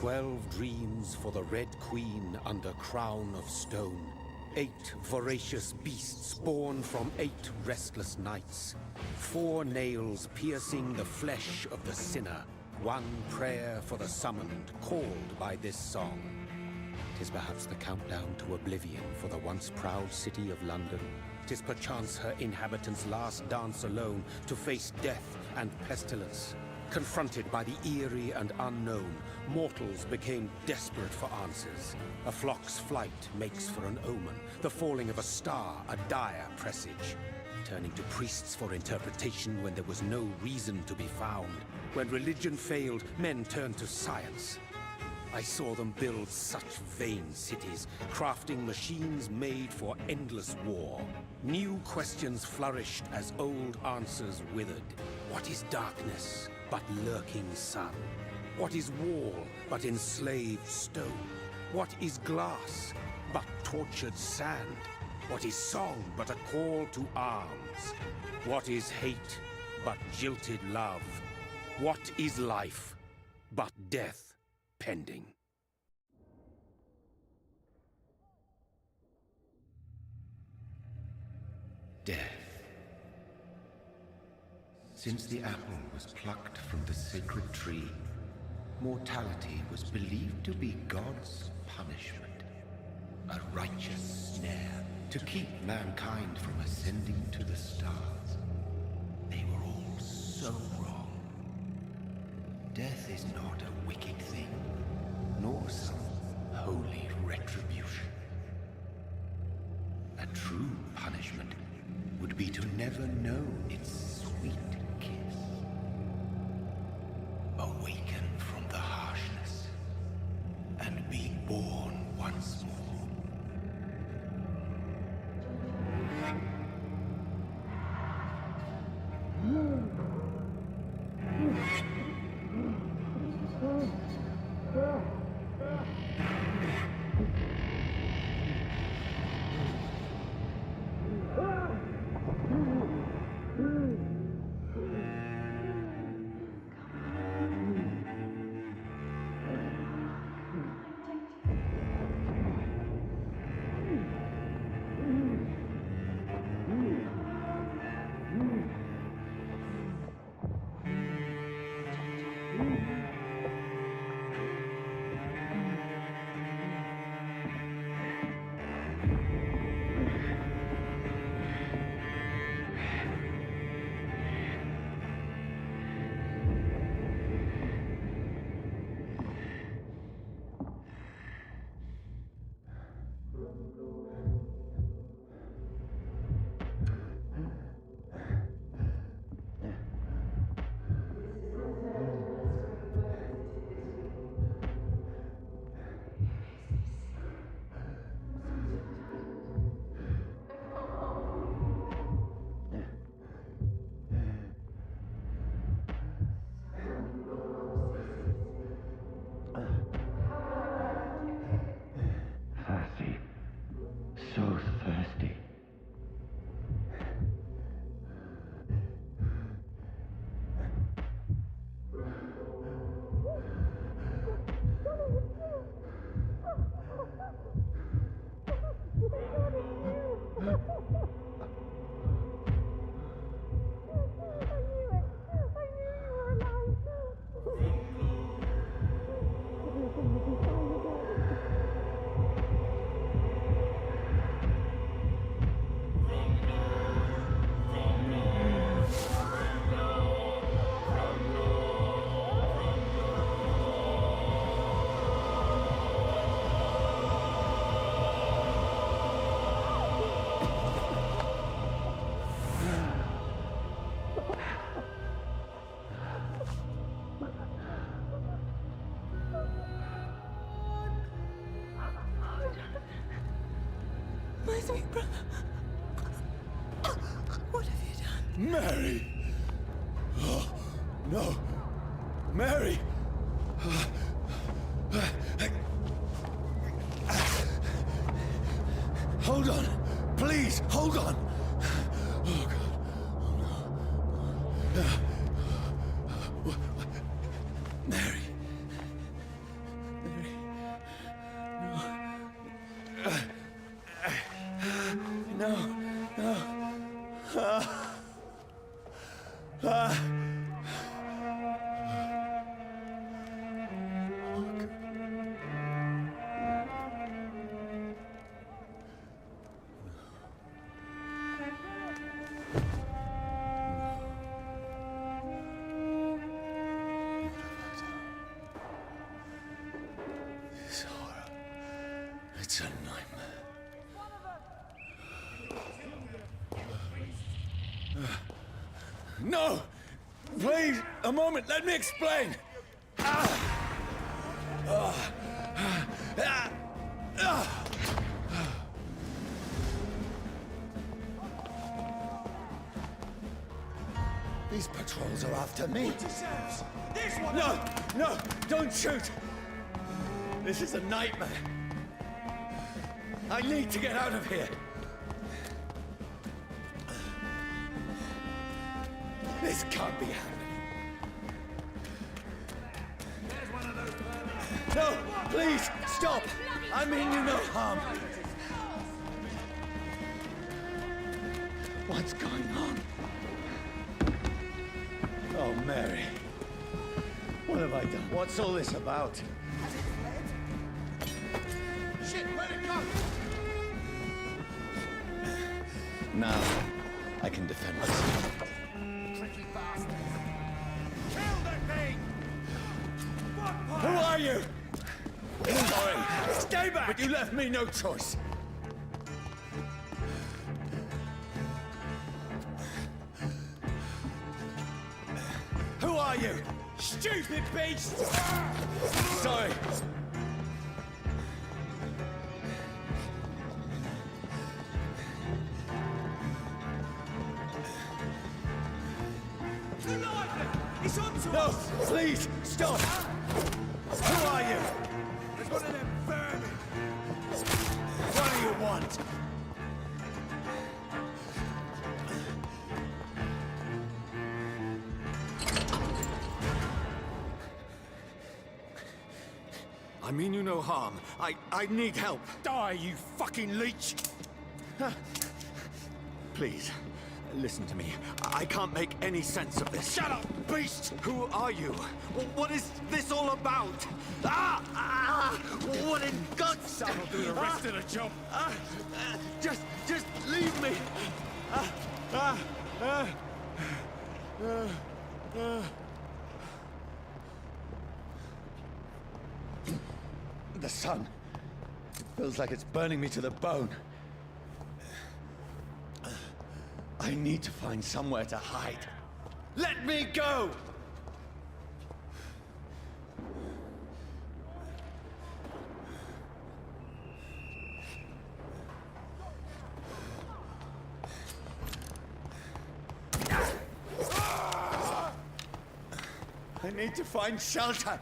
12 dreams for the Red Queen under crown of stone. 8 voracious beasts born from 8 restless nights. 4 nails piercing the flesh of the sinner. 1 prayer for the summoned, called by this song. 'Tis perhaps the countdown to oblivion for the once proud city of London. 'Tis perchance her inhabitants' last dance alone to face death and pestilence. Confronted by the eerie and unknown, mortals became desperate for answers. A flock's flight makes for an omen, the falling of a star a dire presage. Turning to priests for interpretation when there was no reason to be found. When religion failed, men turned to science. I saw them build such vain cities, crafting machines made for endless war. New questions flourished as old answers withered. What is darkness but lurking sun? What is wall but enslaved stone? What is glass but tortured sand? What is song but a call to arms? What is hate but jilted love? What is life but death pending? Death. Since the apple was plucked from the sacred tree, mortality was believed to be God's punishment, a righteous snare to keep mankind from ascending to the stars. They were all so wrong. Death is not a wicked thing, nor some holy retribution. A true punishment would be to never know its sweet kiss. Awaken from the harshness and be born once more. What have you done? Mary! Oh, no! Mary! Hold on! Please, hold on! Oh, God. Oh, no. Mary! It's a nightmare. No! Please, a moment, let me explain! These patrols are after me. No! No! Don't shoot! This is a nightmare. I need to get out of here. This can't be happening. No! Please! Stop! I mean you no harm. What's going on? Oh, Mary. What have I done? What's all this about? Shit, where'd it go? Now, I can defend myself. Tricky bastard. Kill the thing! Who are you? Sorry. Stay back! But you left me no choice. Who are you? Stupid beast! Sorry. He's on to No! us! Please! Stop! Who are you? There's one of them vermin! What do you want? I mean you no harm. I need help. Die, you fucking leech! Please, listen to me. I can't make any sense of this. Shut up, beast! Who are you? What is this all about? What in God's sake? That'll do the rest of the job. Just leave me. The sun. It feels like it's burning me to the bone. I need to find somewhere to hide. Let me go! I need to find shelter.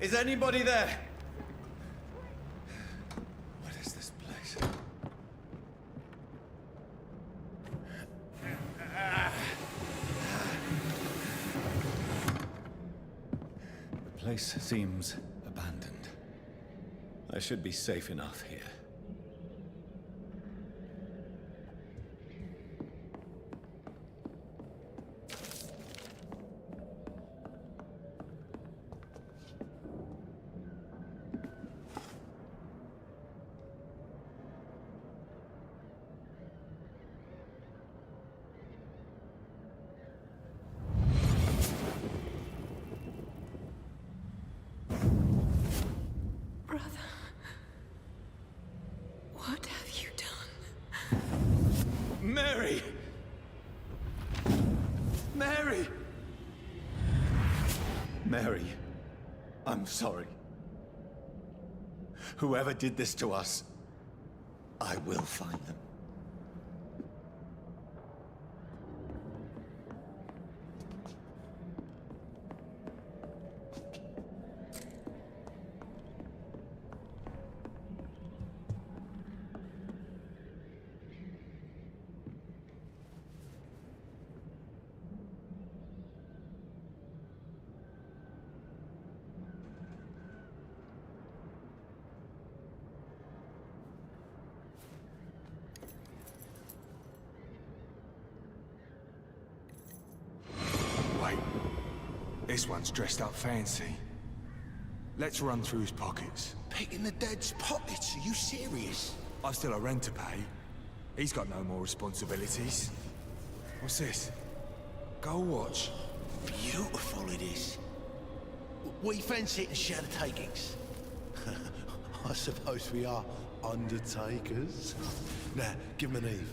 Is anybody there? What is this place? The place seems abandoned. I should be safe enough here. What have you done? Mary! Mary! Mary, I'm sorry. Whoever did this to us, I will find them. This one's dressed up fancy. Let's run through his pockets. Picking the dead's pockets? Are you serious? I've still a rent to pay. He's got no more responsibilities. What's this? Go watch. Beautiful it is. We fancy it and share the takings. I suppose we are undertakers. Now, give him an Eve.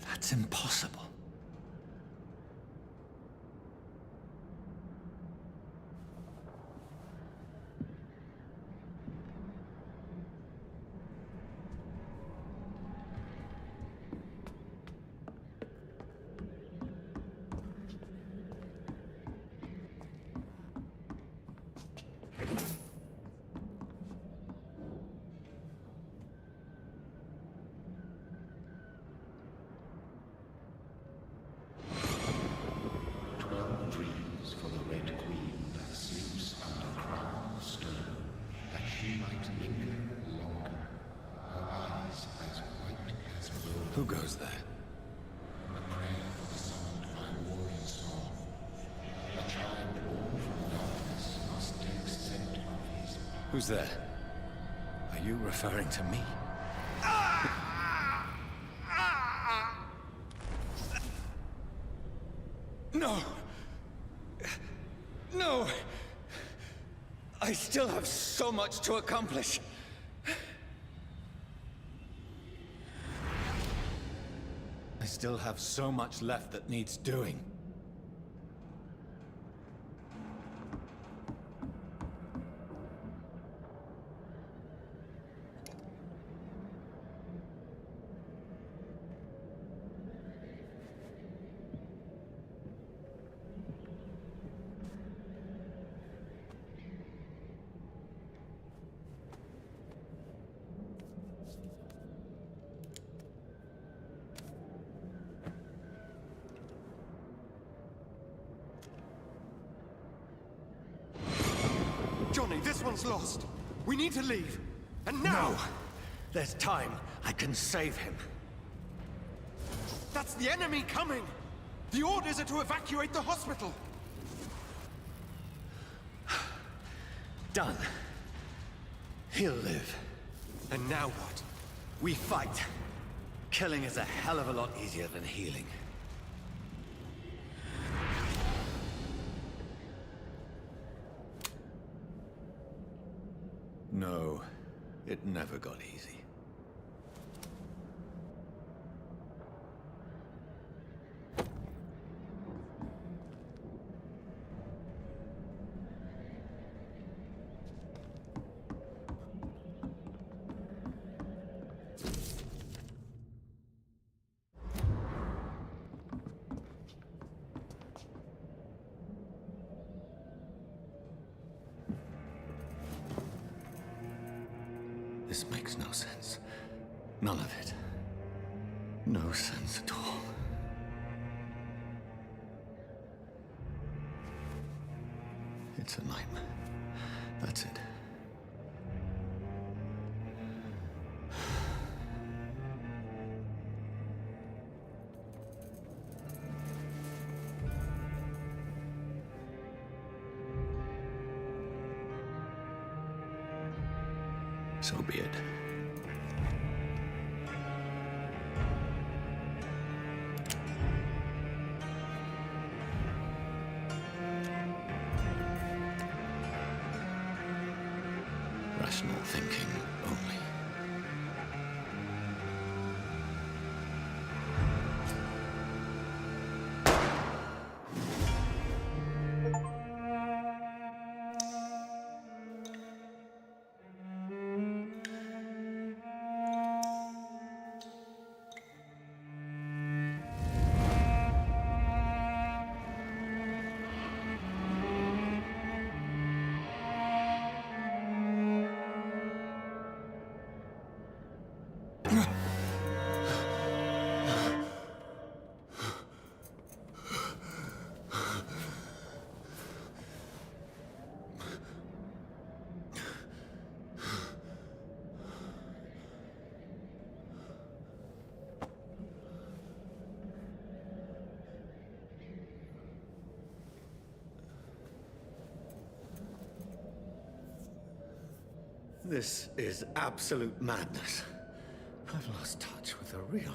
That's impossible. Who goes there? Who's there? Are you referring to me? No! No! I still have so much to accomplish. I still have so much left that needs doing. Johnny, this one's lost. We need to leave. And now! No! There's time. I can save him. That's the enemy coming! The orders are to evacuate the hospital! Done. He'll live. And now what? We fight. Killing is a hell of a lot easier than healing. No, it never got easy. This makes no sense. None of it. No sense at all. It's a nightmare. That's it. So be it. Rational thinking only. This is absolute madness. I've lost touch with the real.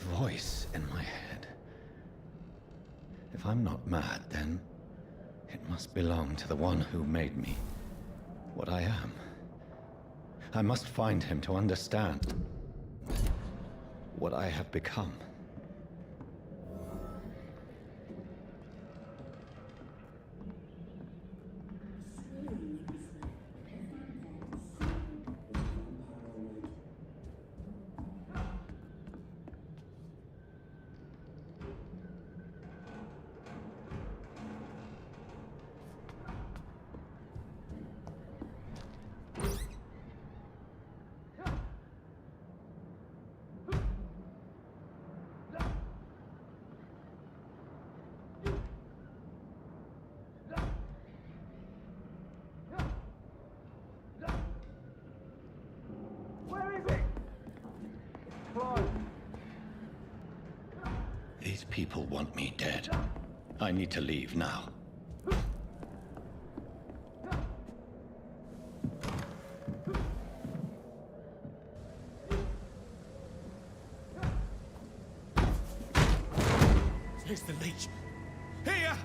voice in my head. If I'm not mad, then it must belong to the one who made me what I am. I must find him to understand what I have become. These people want me dead. I need to leave now. Here's the leech. Here!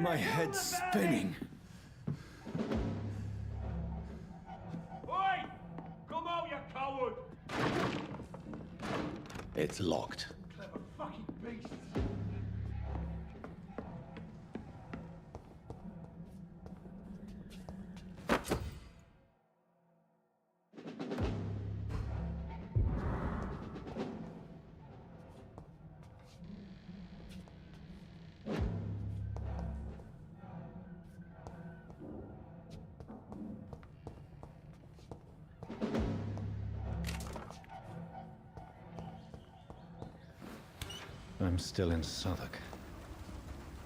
My head's spinning. Oi! Come out, you coward! It's locked. Clever fucking beast! I'm still in Southwark.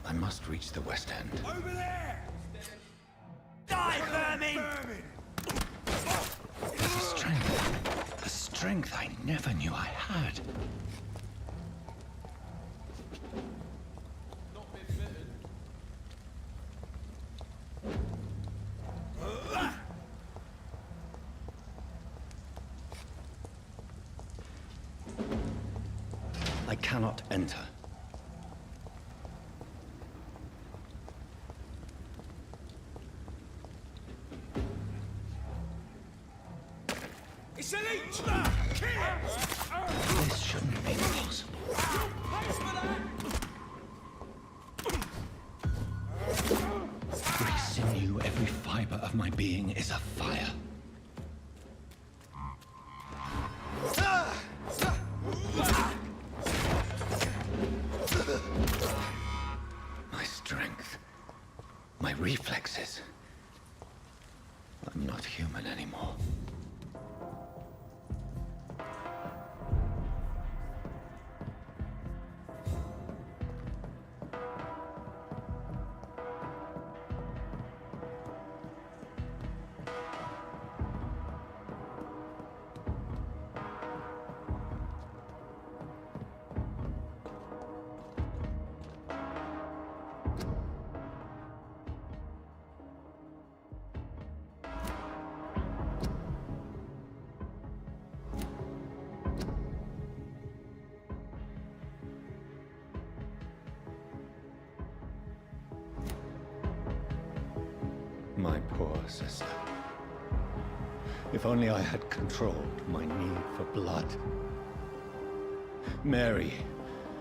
I must reach the West End. Over there! Die, vermin! The strength I never knew I had. I cannot enter. It's a leech! This shouldn't be possible. Every sinew, every fiber of my being is afire. My strength, my reflexes. I'm not human anymore. My poor sister. If only I had controlled my need for blood. Mary,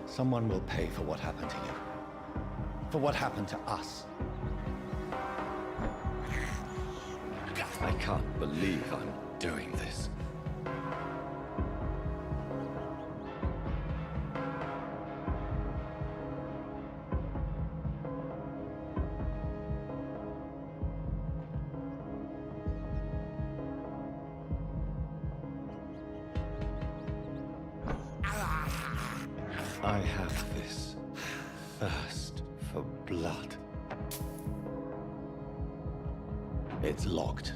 someone will pay for what happened to you. For what happened to us. I can't believe I'm doing this. I have this thirst for blood. It's locked.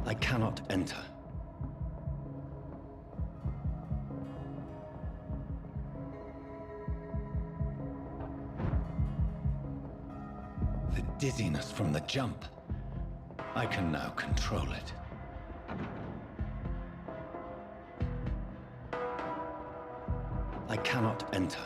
I cannot enter. the dizziness from the jump. I can now control it. I cannot enter.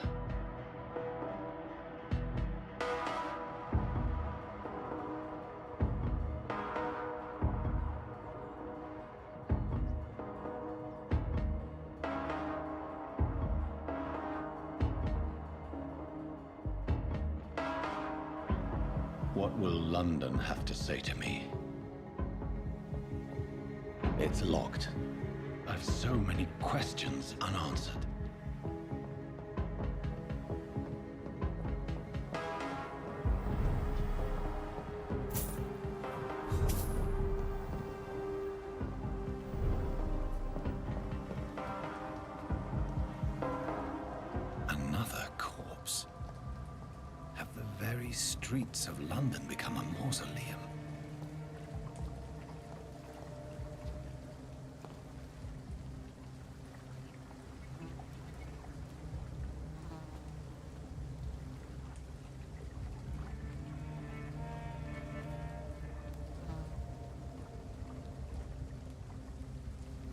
What will London have to say to me? It's locked. I've so many questions unanswered. Another corpse. Have the very streets of London become a mausoleum?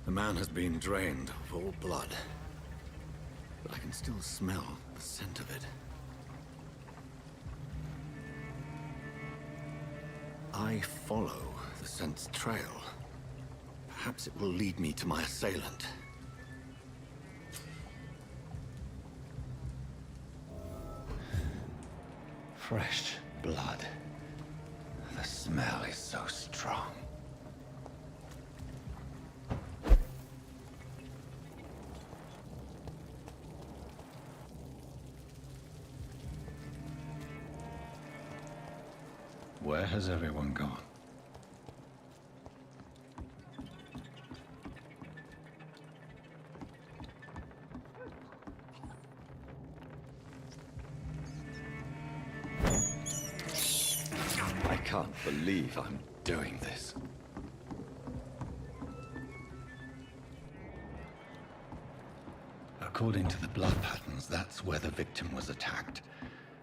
The man has been drained of all blood, but I can still smell the scent of it. I follow the scent's trail. Perhaps it will lead me to my assailant. Fresh blood. The smell is so strong. Where has everyone gone? I can't believe I'm doing this. According to the blood patterns, that's where the victim was attacked.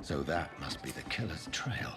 So that must be the killer's trail.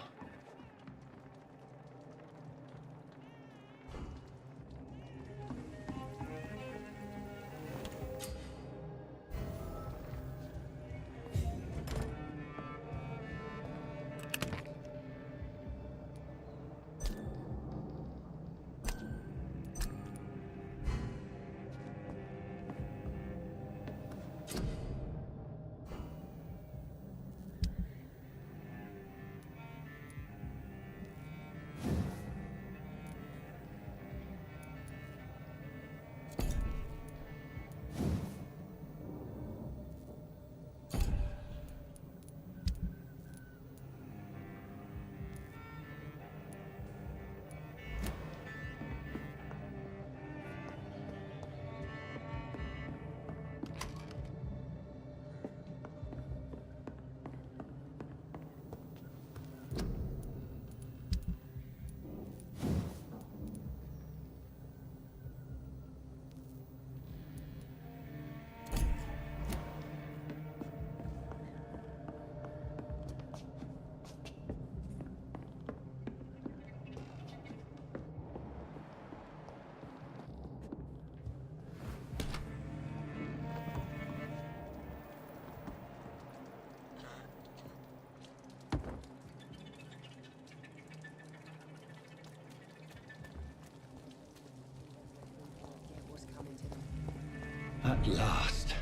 At last,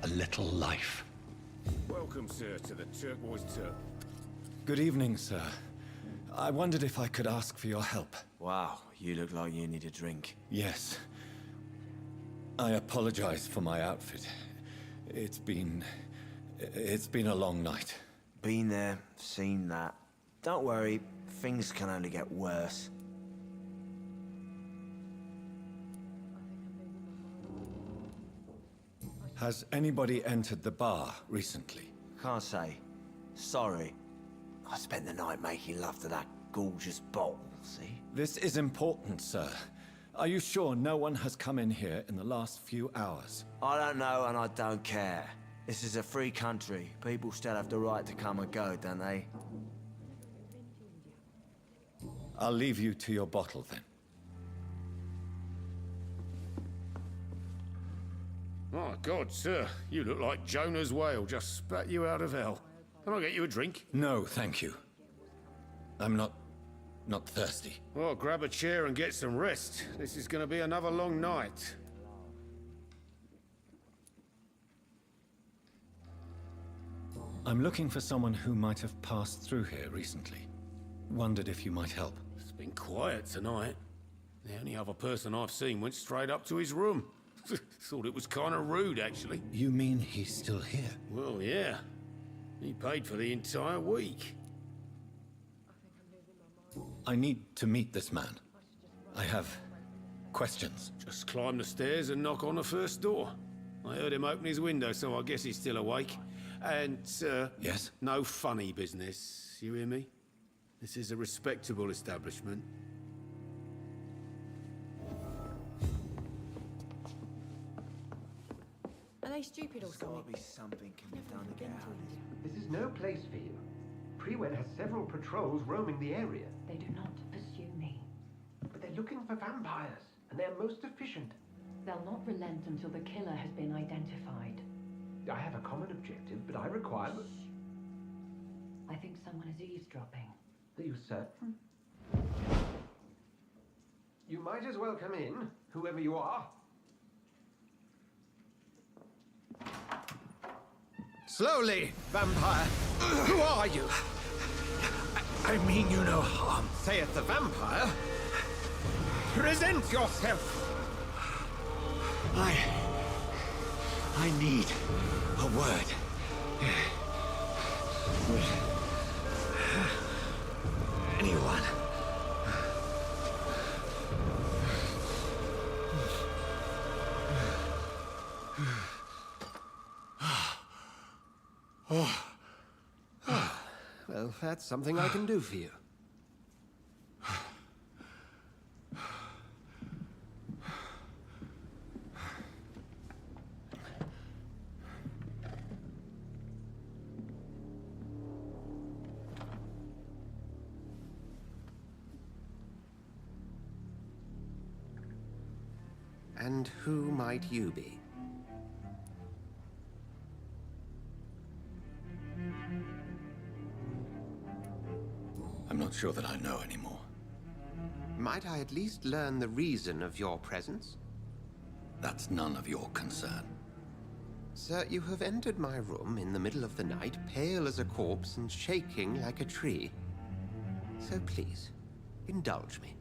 a little life. Welcome, sir, to the Turquoise Turtle. Good evening, sir. I wondered if I could ask for your help. Wow, you look like you need a drink. Yes. I apologize for my outfit. It's been a long night. Been there, seen that. Don't worry, things can only get worse. Has anybody entered the bar recently? Can't say. Sorry. I spent the night making love to that gorgeous bottle, see? This is important, sir. Are you sure no one has come in here in the last few hours? I don't know and I don't care. This is a free country. People still have the right to come and go, don't they? I'll leave you to your bottle then. My God, sir, you look like Jonah's whale just spat you out of hell. Can I get you a drink? No, thank you. I'm not thirsty. Well, grab a chair and get some rest. This is going to be another long night. I'm looking for someone who might have passed through here recently. Wondered if you might help. It's been quiet tonight. The only other person I've seen went straight up to his room. Thought it was kind of rude, actually. You mean he's still here? Well, yeah. He paid for the entire week. I need to meet this man. I have questions. Just climb the stairs and knock on the first door. I heard him open his window, so I guess he's still awake. And, sir... Yes? No funny business. You hear me? This is a respectable establishment. Are they stupid or something? There's gotta be something can be done to get out of this. This is no place for you. Prewen has several patrols roaming the area. They do not pursue me. But they're looking for vampires, and they're most efficient. They'll not relent until the killer has been identified. I have a common objective, but I require... I think someone is eavesdropping. Are you certain? You might as well come in, whoever you are. Slowly, vampire. Who are you? I mean you no harm. Saith the vampire. Present yourself. I need a word. Anyone. Well, that's something I can do for you. And who might you be? I'm not sure that I know anymore. Might I at least learn the reason of your presence? That's none of your concern. Sir, you have entered my room in the middle of the night, pale as a corpse and shaking like a tree. So please, indulge me.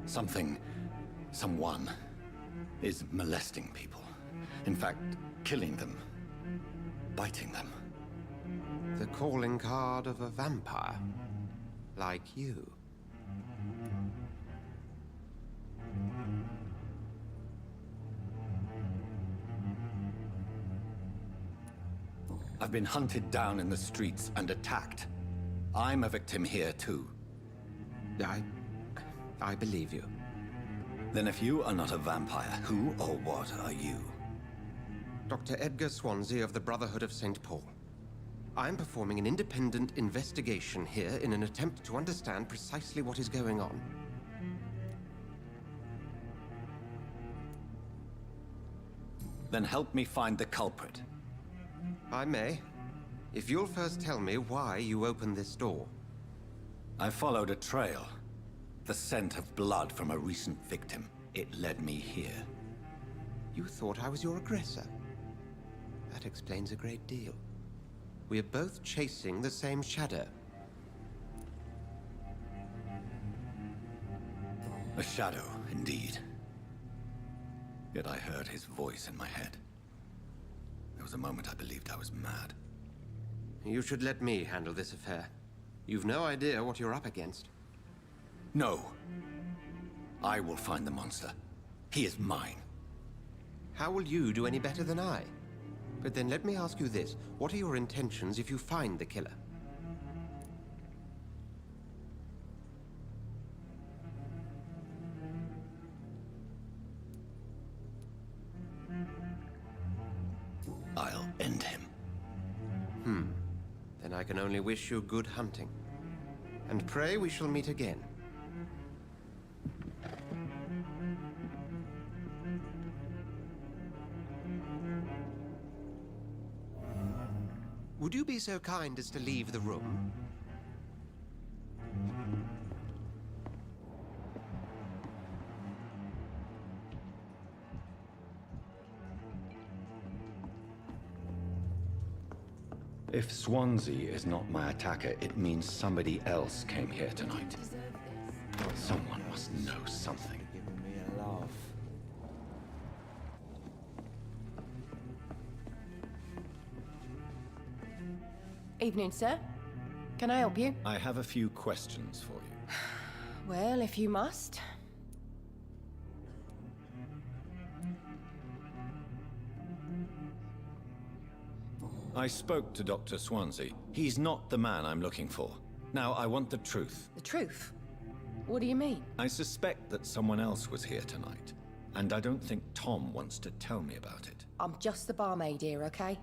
Someone is molesting people. In fact, killing them. Biting them. The calling card of a vampire. Like you. I've been hunted down in the streets and attacked. I'm a victim here too. I believe you. Then if you are not a vampire, who or what are you? Dr. Edgar Swansea of the Brotherhood of St. Paul. I'm performing an independent investigation here in an attempt to understand precisely what is going on. Then help me find the culprit. I may. If you'll first tell me why you opened this door. I followed a trail. The scent of blood from a recent victim. It led me here. You thought I was your aggressor. That explains a great deal. We are both chasing the same shadow. A shadow, indeed. Yet I heard his voice in my head. There was a moment I believed I was mad. You should let me handle this affair. You've no idea what you're up against. No. I will find the monster. He is mine. How will you do any better than I? But then let me ask you this. What are your intentions if you find the killer? I'll end him. Then I can only wish you good hunting. And pray we shall meet again. Would you be so kind as to leave the room? If Swansea is not my attacker, it means somebody else came here tonight. Someone must know something. Giving me a laugh. Evening, sir. Can I help you? I have a few questions for you. Well, if you must. I spoke to Dr. Swansea. He's not the man I'm looking for. Now, I want the truth. The truth? What do you mean? I suspect that someone else was here tonight, and I don't think Tom wants to tell me about it. I'm just the barmaid here, okay?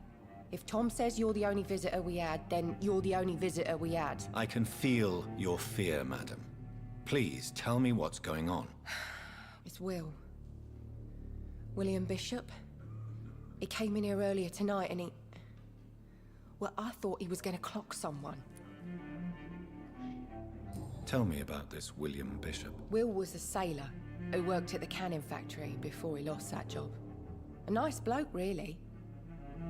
If Tom says you're the only visitor we had, then you're the only visitor we had. I can feel your fear, madam. Please, tell me what's going on. It's Will. William Bishop. He came in here earlier tonight and he... Well, I thought he was going to clock someone. Tell me about this William Bishop. Will was a sailor who worked at the cannon factory before he lost that job. A nice bloke, really.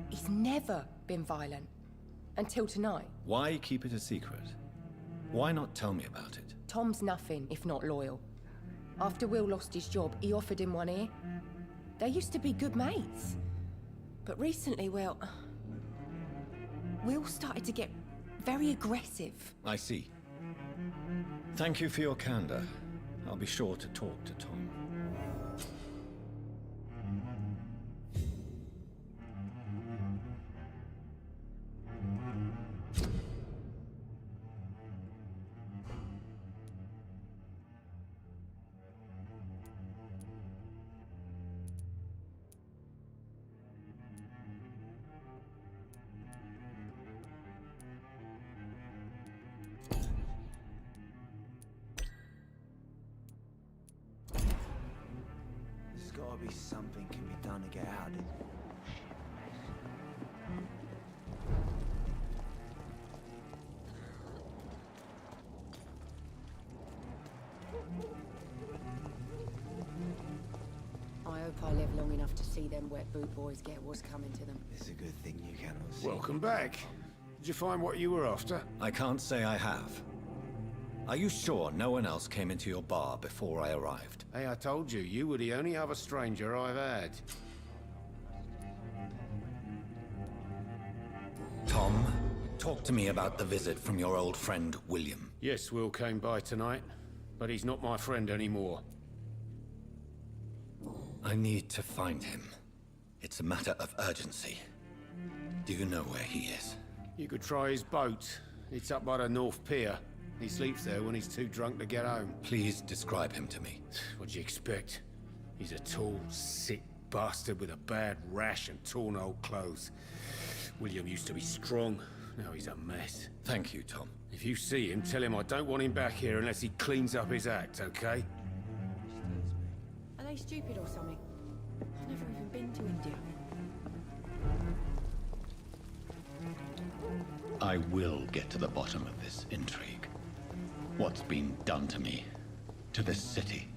He's never been violent. Until tonight. Why keep it a secret? Why not tell me about it? Tom's nothing if not loyal. After Will lost his job, he offered him one ear. They used to be good mates. But recently, well... Will started to get very aggressive. I see. Thank you for your candor. I'll be sure to talk to Tom. There's gotta be something can be done to get out of it. I hope I live long enough to see them wet boot boys get what's coming to them. It's a good thing you cannot see. Welcome back. Did you find what you were after? I can't say I have. Are you sure no one else came into your bar before I arrived? Hey, I told you, you were the only other stranger I've had. Tom, talk to me about the visit from your old friend, William. Yes, Will came by tonight, but he's not my friend anymore. I need to find him. It's a matter of urgency. Do you know where he is? You could try his boat. It's up by the North Pier. He sleeps there when he's too drunk to get home. Please describe him to me. What'd you expect? He's a tall, sick bastard with a bad rash and torn old clothes. William used to be strong. Now he's a mess. Thank you, Tom. If you see him, tell him I don't want him back here unless he cleans up his act, okay? Are they stupid or something? I've never even been to India. I will get to the bottom of this intrigue. What's been done to me, to this city.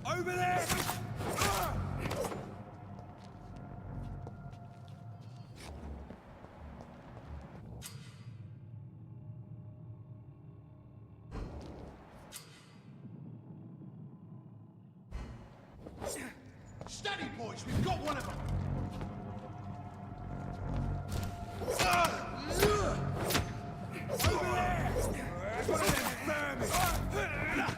Over there! Steady, boys, we've got one of them! Over there! One of them vermin!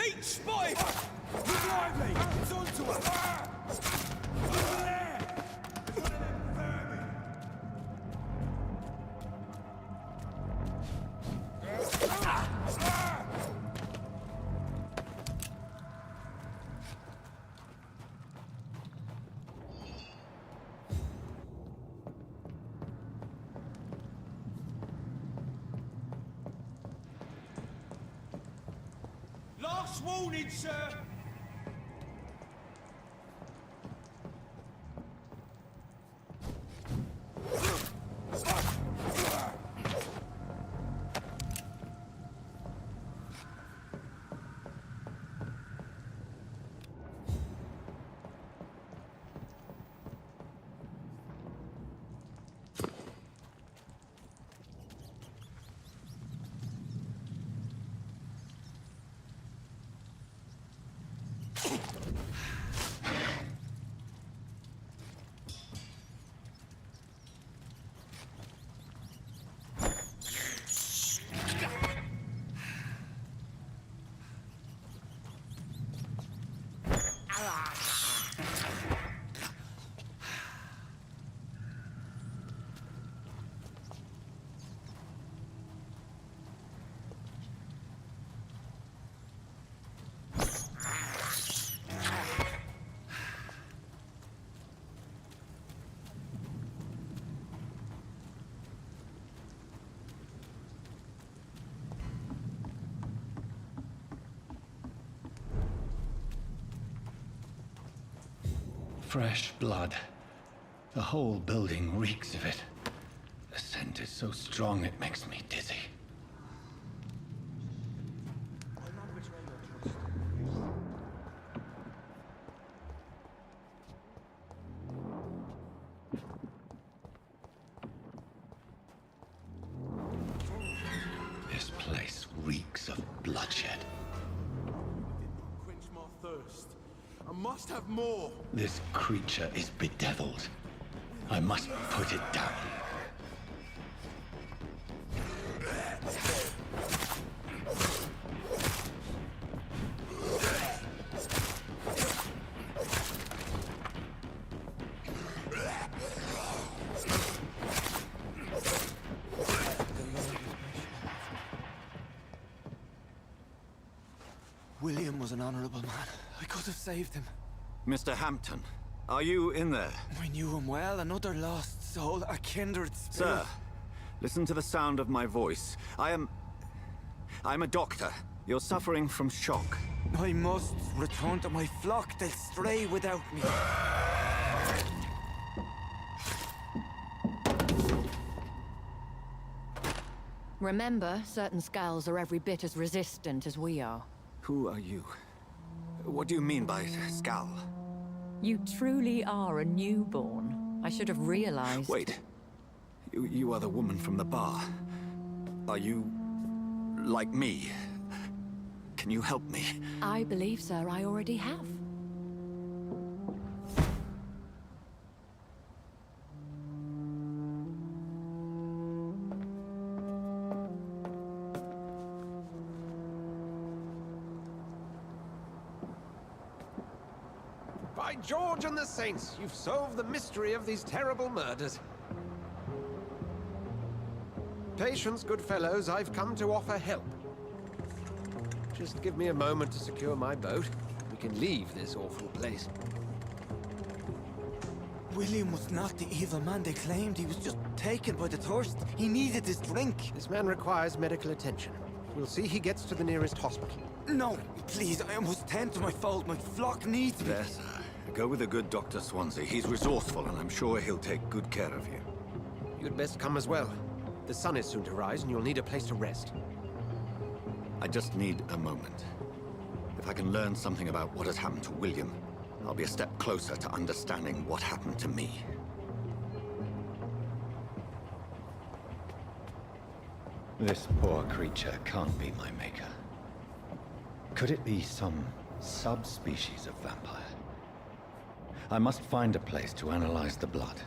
Leech spotted! Look lively! It's onto us! Over there! One of them vermin! Last warning, sir! Fresh blood. The whole building reeks of it. The scent is so strong it makes me dizzy. This place reeks of bloodshed. Quench my thirst. I must have more. This creature is bedeviled. I must put it down. William was an honorable man. I could have saved him. Mr. Hampton, are you in there? I knew him well, another lost soul, a kindred spirit. Sir, listen to the sound of my voice. I'm a doctor. You're suffering from shock. I must return to my flock. They'll stray without me. Remember, certain skulls are every bit as resistant as we are. Who are you? What do you mean by Skal? You truly are a newborn. I should have realized. Wait. You are the woman from the bar. Are you... like me? Can you help me? I believe, sir, I already have. By George and the Saints, you've solved the mystery of these terrible murders. Patience, good fellows, I've come to offer help. Just give me a moment to secure my boat. We can leave this awful place. William was not the evil man they claimed. He was just taken by the thirst. He needed his drink. This man requires medical attention. We'll see he gets to the nearest hospital. No, please, I must tend to my fold. My flock needs me. There, sir. Go with the good Dr. Swansea. He's resourceful, and I'm sure he'll take good care of you. You'd best come as well. The sun is soon to rise, and you'll need a place to rest. I just need a moment. If I can learn something about what has happened to William, I'll be a step closer to understanding what happened to me. This poor creature can't be my maker. Could it be some subspecies of vampire? I must find a place to analyze the blood.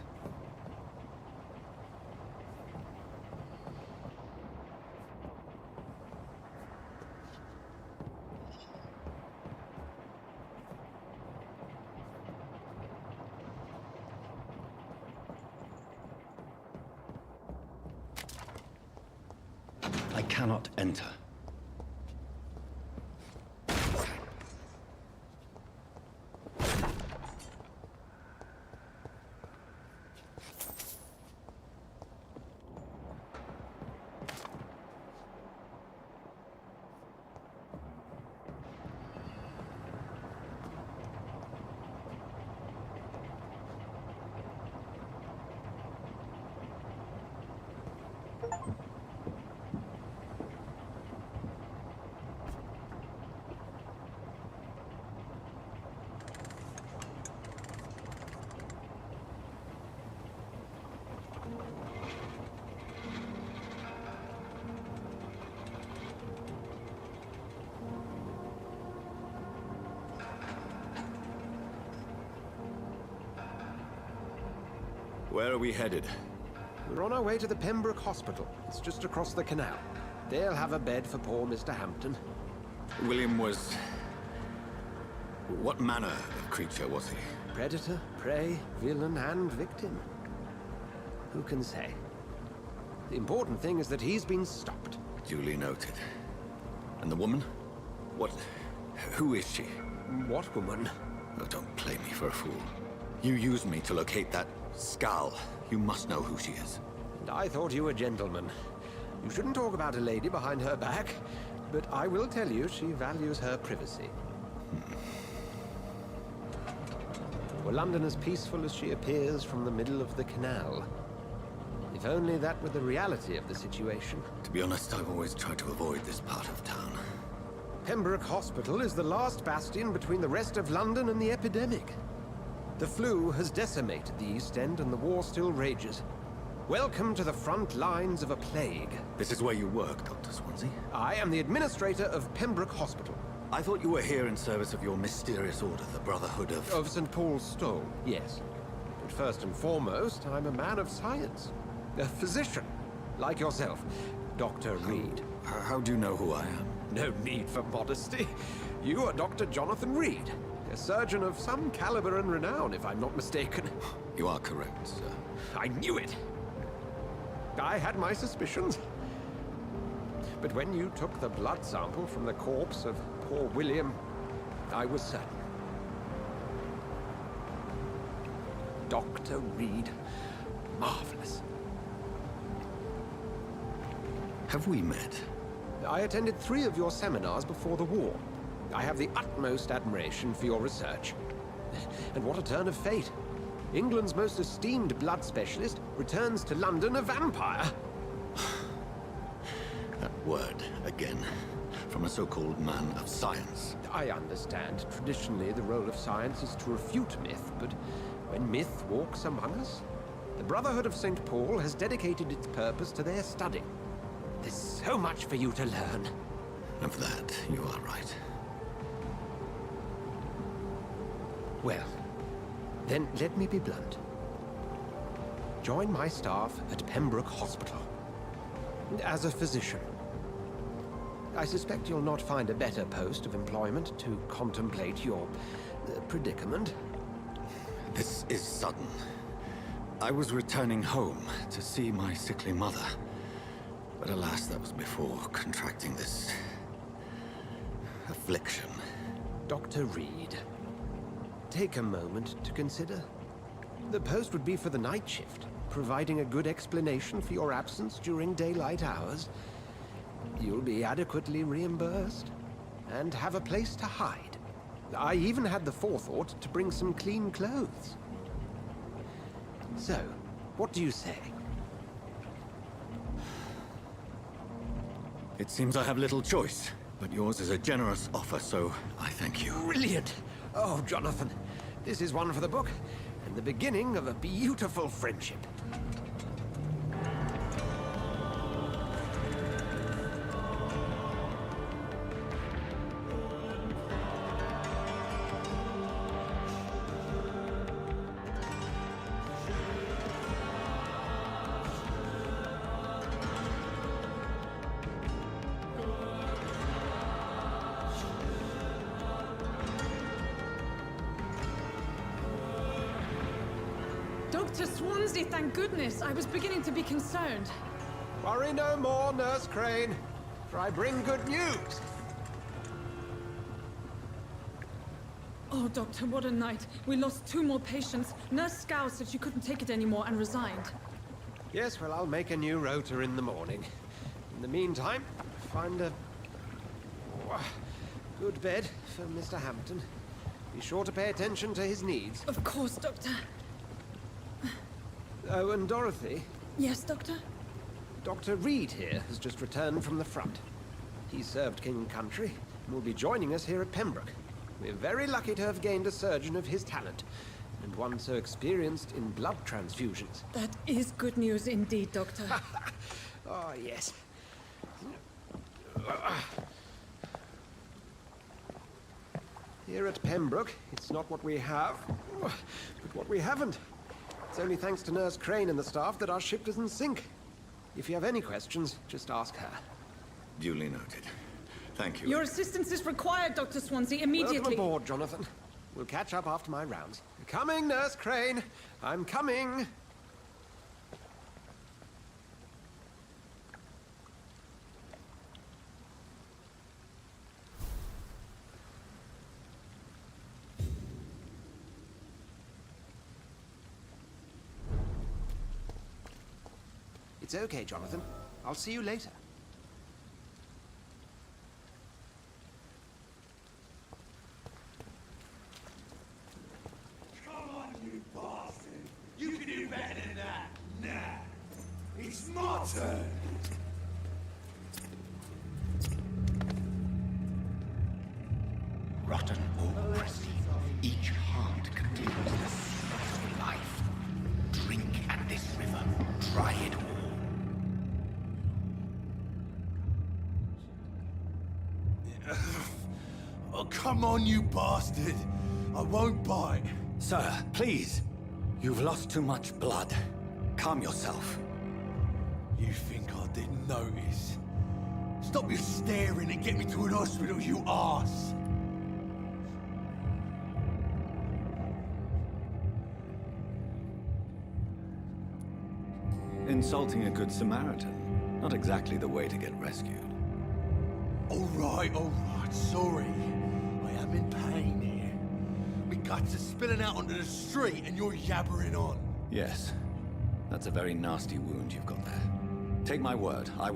I cannot enter. Where are we headed? We're on our way to the Pembroke Hospital. It's just across the canal. They'll have a bed for poor Mr. Hampton. William was... What manner of creature was he? Predator, prey, villain, and victim. Who can say? The important thing is that he's been stopped. Duly noted. And the woman? What... Who is she? What woman? Oh, don't play me for a fool. You used me to locate that skull. You must know who she is. And I thought you a gentleman. You shouldn't talk about a lady behind her back, but I will tell you she values her privacy. Were London as peaceful as she appears from the middle of the canal? If only that were the reality of the situation. To be honest, I've always tried to avoid this part of town. Pembroke Hospital is the last bastion between the rest of London and the epidemic. The flu has decimated the East End and the war still rages. Welcome to the front lines of a plague. This is where you work, Dr. Swansea? I am the administrator of Pembroke Hospital. I thought you were here in service of your mysterious order, the Brotherhood of... Of St. Paul's Stole, yes. But first and foremost, I'm a man of science. A physician, like yourself, Dr. Reed. How do you know who I am? No need for modesty. You are Dr. Jonathan Reed, a surgeon of some caliber and renown, if I'm not mistaken. You are correct, sir. I knew it! I had my suspicions. But when you took the blood sample from the corpse of poor William, I was certain. Dr. Reed. Marvelous. Have we met? I attended 3 of your seminars before the war. I have the utmost admiration for your research. And what a turn of fate. England's most esteemed blood specialist returns to London a vampire. That word, again. From a so-called man of science. I understand. Traditionally, the role of science is to refute myth, but when myth walks among us, the Brotherhood of St. Paul has dedicated its purpose to their study. There's so much for you to learn. Of that, you are right. Well, then let me be blunt. Join my staff at Pembroke Hospital. As a physician. I suspect you'll not find a better post of employment to contemplate your predicament. This is sudden. I was returning home to see my sickly mother. But alas, that was before contracting this... affliction. Dr. Reed, take a moment to consider. The post would be for the night shift, providing a good explanation for your absence during daylight hours. You'll be adequately reimbursed, and have a place to hide. I even had the forethought to bring some clean clothes. So, what do you say? It seems I have little choice, but yours is a generous offer, so I thank you. Brilliant! Oh, Jonathan, this is one for the book, and the beginning of a beautiful friendship. Dr. Swansea, thank goodness. I was beginning to be concerned. Worry no more, Nurse Crane, for I bring good news. Oh, Doctor, what a night. We lost 2 more patients. Nurse Scow said she couldn't take it anymore and resigned. Yes, well, I'll make a new rota in the morning. In the meantime, find a good bed for Mr. Hampton. Be sure to pay attention to his needs. Of course, Doctor. Oh, and Dorothy? Yes, Doctor? Dr. Reed here has just returned from the front. He served King and Country and will be joining us here at Pembroke. We're very lucky to have gained a surgeon of his talent, and one so experienced in blood transfusions. That is good news indeed, Doctor. Oh, yes. Here at Pembroke, it's not what we have, but what we haven't. It's only thanks to Nurse Crane and the staff that our ship doesn't sink. If you have any questions, just ask her. Duly noted. Thank you. Your assistance is required, Dr. Swansea, immediately. Welcome aboard, Jonathan. We'll catch up after my rounds. Coming, Nurse Crane. I'm coming. It's okay, Jonathan. I'll see you later. Come on, you bastard! You can do better than that! Nah! It's my turn! Rotten or pristine, each heart contains the source of life. Drink at this river, try it all. Oh, come on, you bastard! I won't bite. Sir, please. You've lost too much blood. Calm yourself. You think I didn't notice? Stop your staring and get me to an hospital, you arse! Insulting a good Samaritan. Not exactly the way to get rescued. All right, sorry. I am in pain here. My guts are spilling out onto the street and you're yabbering on. Yes. That's a very nasty wound you've got there. Take my word, I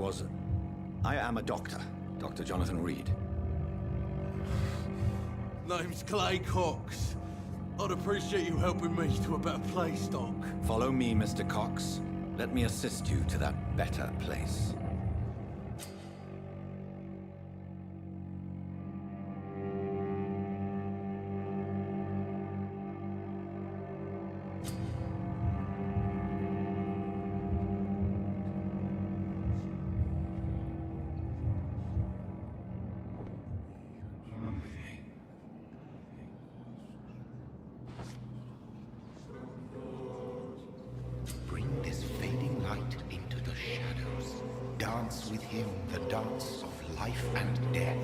am a doctor. Dr. Jonathan Reed. Name's Clay Cox. I'd appreciate you helping me to a better place, Doc. Follow me, Mr. Cox. Let me assist you to that better place. Bring this fading light into the shadows. Dance with him the dance of life and death.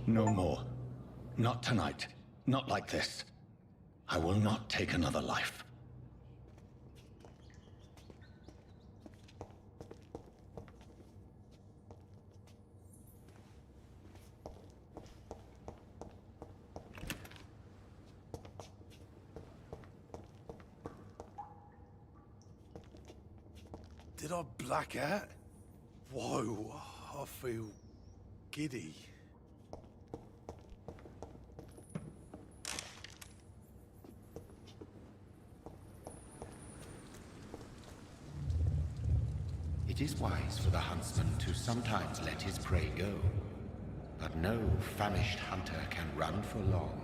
No more. Not tonight. Not like this. I will not take another life. Did I black out? Whoa, I feel giddy. It is wise for the huntsman to sometimes let his prey go. But But no famished hunter can run for long.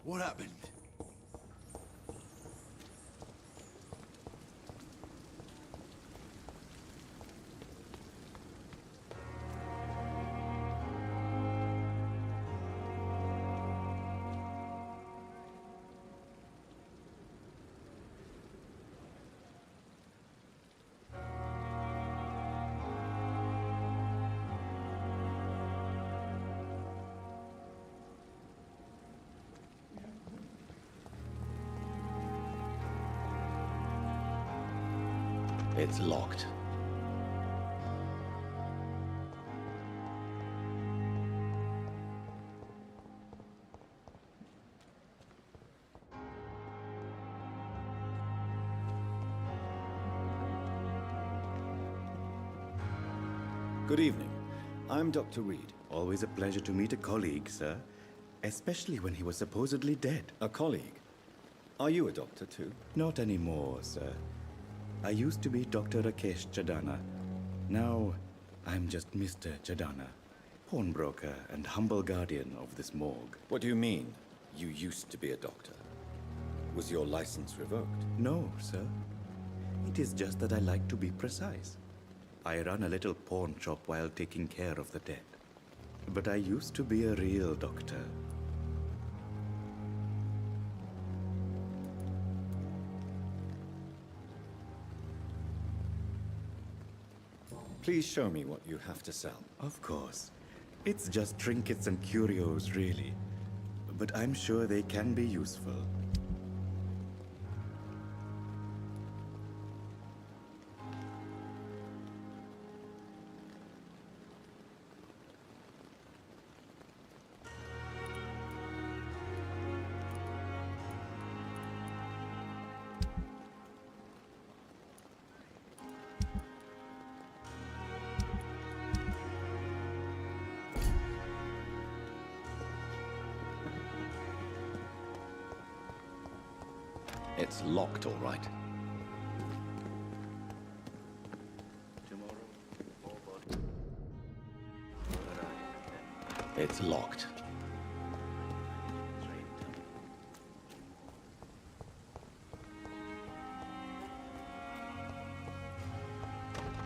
What happened? It's locked. Good evening. I'm Dr. Reed. Always a pleasure to meet a colleague, sir. Especially when he was supposedly dead. A colleague? Are you a doctor too? Not anymore, sir. I used to be Dr. Rakesh Chadana. Now, I'm just Mr. Chadana, pawnbroker and humble guardian of this morgue. What do you mean, you used to be a doctor? Was your license revoked? No, sir. It is just that I like to be precise. I run a little pawn shop while taking care of the dead. But I used to be a real doctor. Please show me what you have to sell. Of course. It's just trinkets and curios, really. But I'm sure they can be useful. It's locked, all right. It's locked.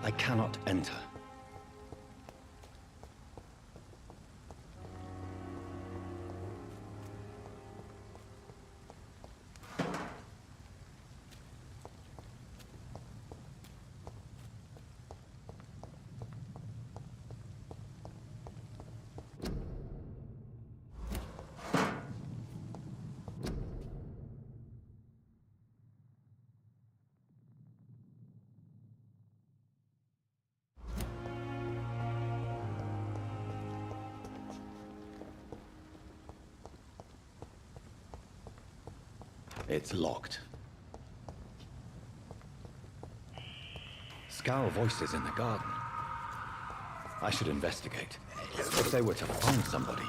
I cannot enter. It's locked. Scowl voices in the garden. I should investigate. If they were to find somebody.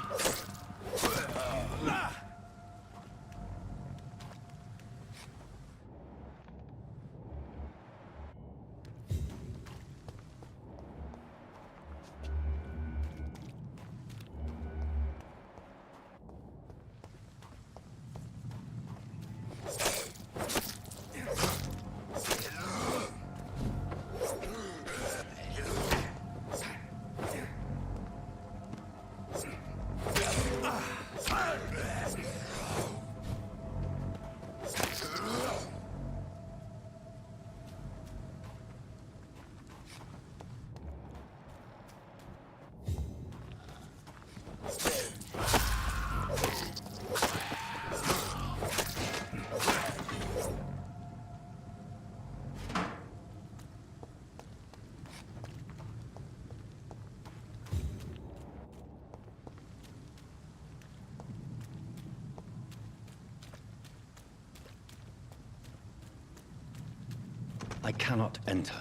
I cannot enter.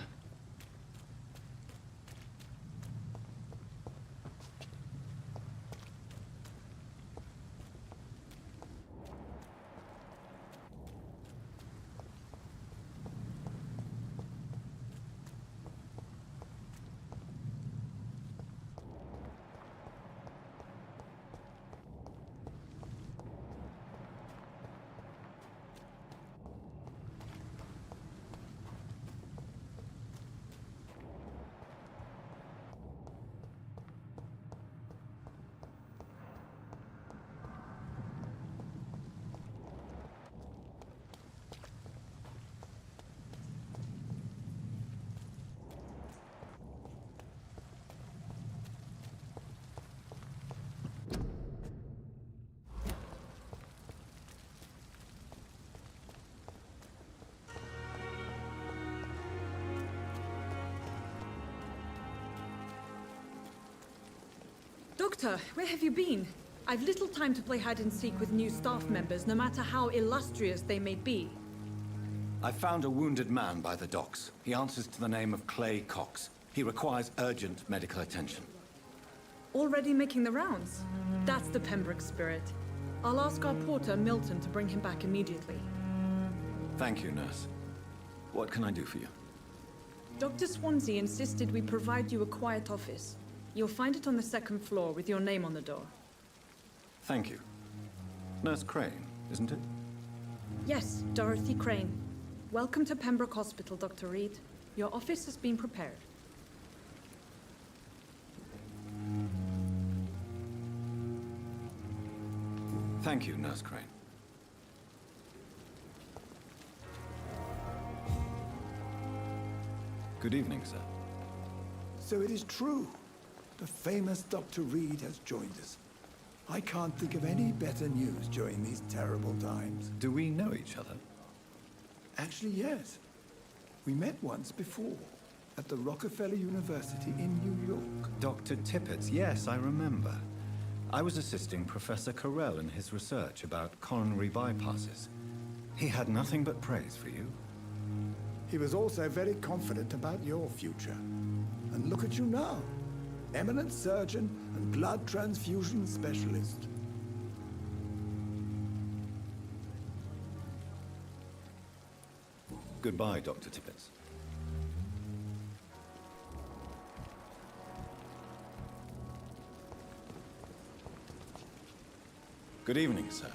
Doctor, where have you been? I've little time to play hide and seek with new staff members, no matter how illustrious they may be. I found a wounded man by the docks. He answers to the name of Clay Cox. He requires urgent medical attention. Already making the rounds? That's the Pembroke spirit. I'll ask our porter, Milton, to bring him back immediately. Thank you, nurse. What can I do for you? Dr. Swansea insisted we provide you a quiet office. You'll find it on the second floor with your name on the door. Thank you. Nurse Crane, isn't it? Yes, Dorothy Crane. Welcome to Pembroke Hospital, Dr. Reed. Your office has been prepared. Thank you, Nurse Crane. Good evening, sir. So it is true. The famous Dr. Reed has joined us. I can't think of any better news during these terrible times. Do we know each other? Actually, yes. We met once before, at the Rockefeller University in New York. Dr. Tippett, yes, I remember. I was assisting Professor Carell in his research about coronary bypasses. He had nothing but praise for you. He was also very confident about your future. And look at you now. Eminent surgeon and blood transfusion specialist. Goodbye, Dr. Tippett. Good evening, sir.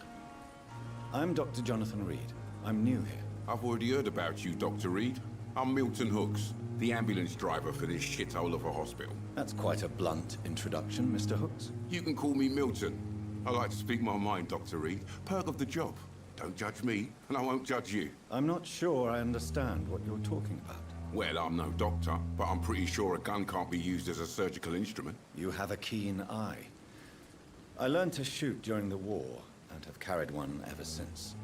I'm Dr. Jonathan Reed. I'm new here. I've already heard about you, Dr. Reed. I'm Milton Hooks, the ambulance driver for this shithole of a hospital. That's quite a blunt introduction, Mr. Hooks. You can call me Milton. I like to speak my mind, Dr. Reed. Perk of the job. Don't judge me, and I won't judge you. I'm not sure I understand what you're talking about. Well, I'm no doctor, but I'm pretty sure a gun can't be used as a surgical instrument. You have a keen eye. I learned to shoot during the war, and have carried one ever since.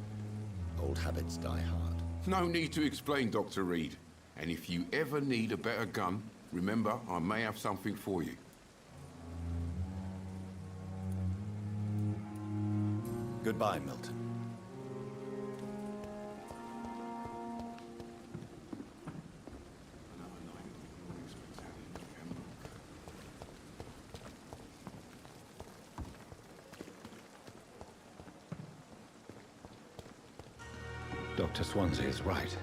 Old habits die hard. No need to explain, Dr. Reed. And if you ever need a better gun, remember, I may have something for you. Goodbye, Milton. Dr. Swansea is right.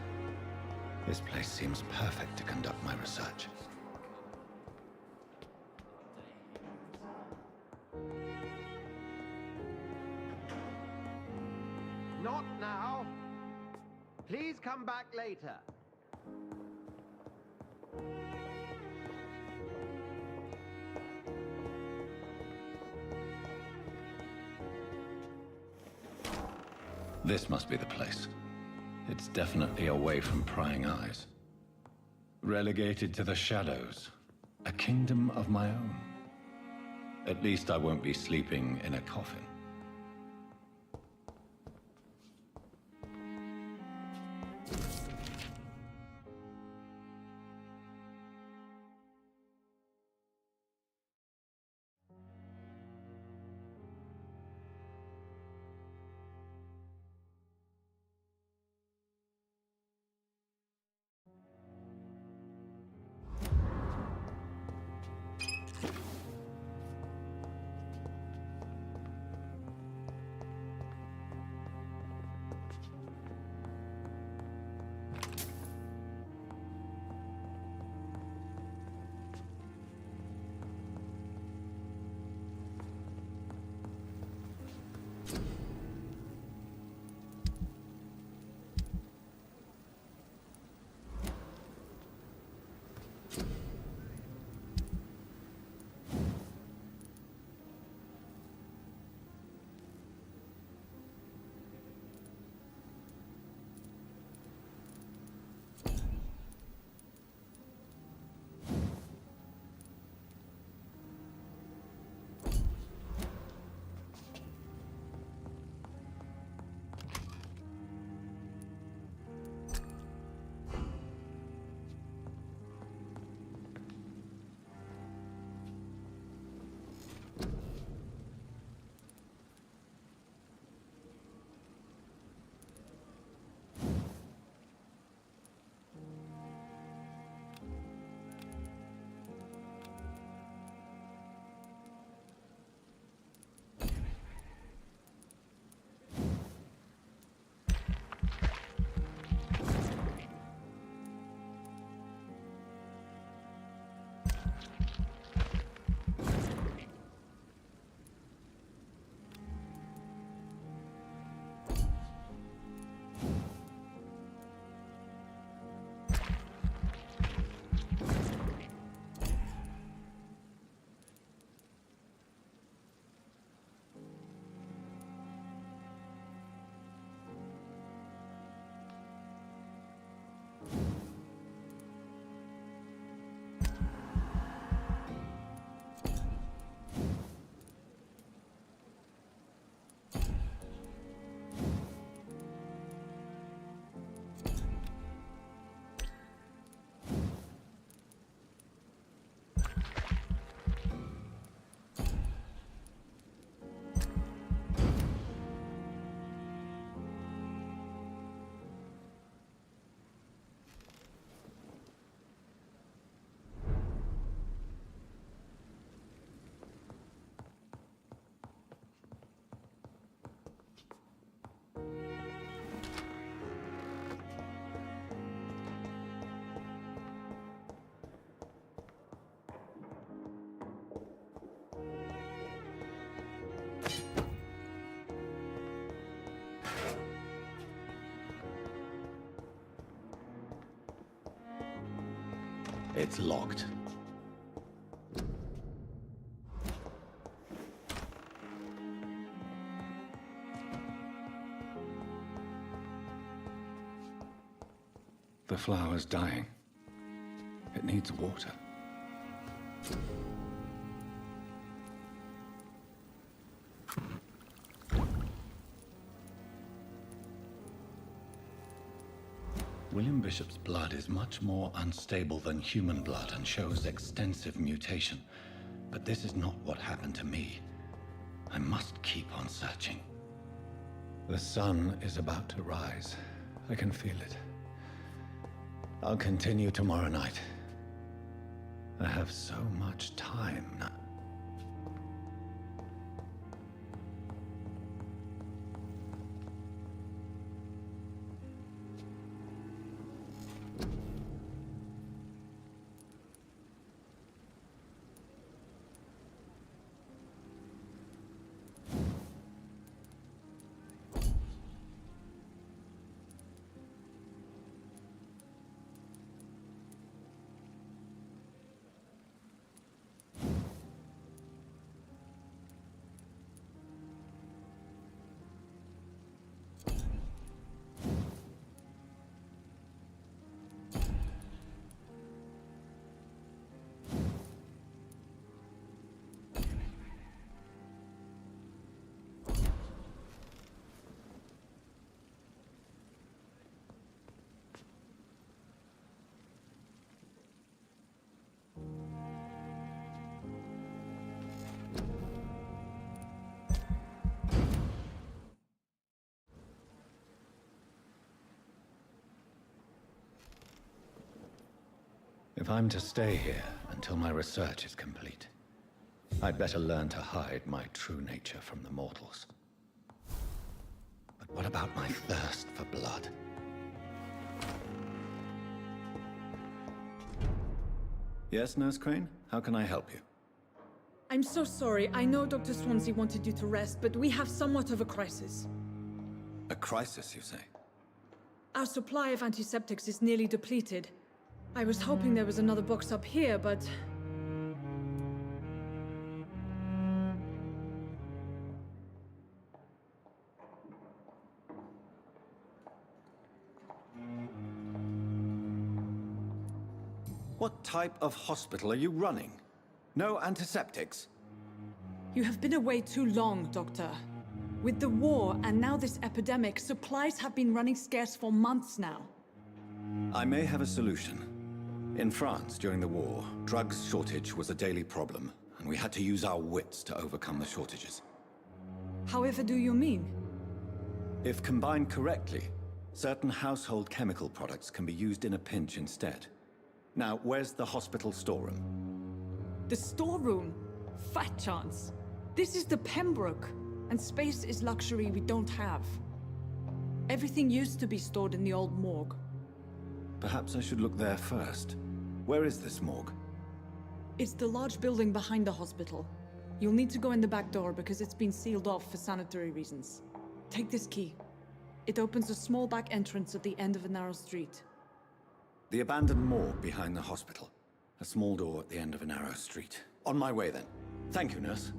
This place seems perfect to conduct my research. Not now. Please come back later. This must be the place. It's definitely away from prying eyes. Relegated to the shadows. A kingdom of my own. At least I won't be sleeping in a coffin. It's locked. The flower's dying. It needs water. William Bishop's blood is much more unstable than human blood and shows extensive mutation. But this is not what happened to me. I must keep on searching. The sun is about to rise. I can feel it. I'll continue tomorrow night. I have so much time now. If I'm to stay here until my research is complete, I'd better learn to hide my true nature from the mortals. But what about my thirst for blood? Yes, Nurse Crane? How can I help you? I'm so sorry. I know Dr. Swansea wanted you to rest, but we have somewhat of a crisis. A crisis, you say? Our supply of antiseptics is nearly depleted. I was hoping there was another box up here, but... What type of hospital are you running? No antiseptics? You have been away too long, Doctor. With the war and now this epidemic, supplies have been running scarce for months now. I may have a solution. In France, during the war, drugs shortage was a daily problem, and we had to use our wits to overcome the shortages. However do you mean? If combined correctly, certain household chemical products can be used in a pinch instead. Now, where's the hospital storeroom? The storeroom? Fat chance. This is the Pembroke, and space is luxury we don't have. Everything used to be stored in the old morgue. Perhaps I should look there first. Where is this morgue? It's the large building behind the hospital. You'll need to go in the back door because it's been sealed off for sanitary reasons. Take this key. It opens a small back entrance at the end of a narrow street. The abandoned morgue behind the hospital. A small door at the end of a narrow street. On my way then. Thank you, nurse.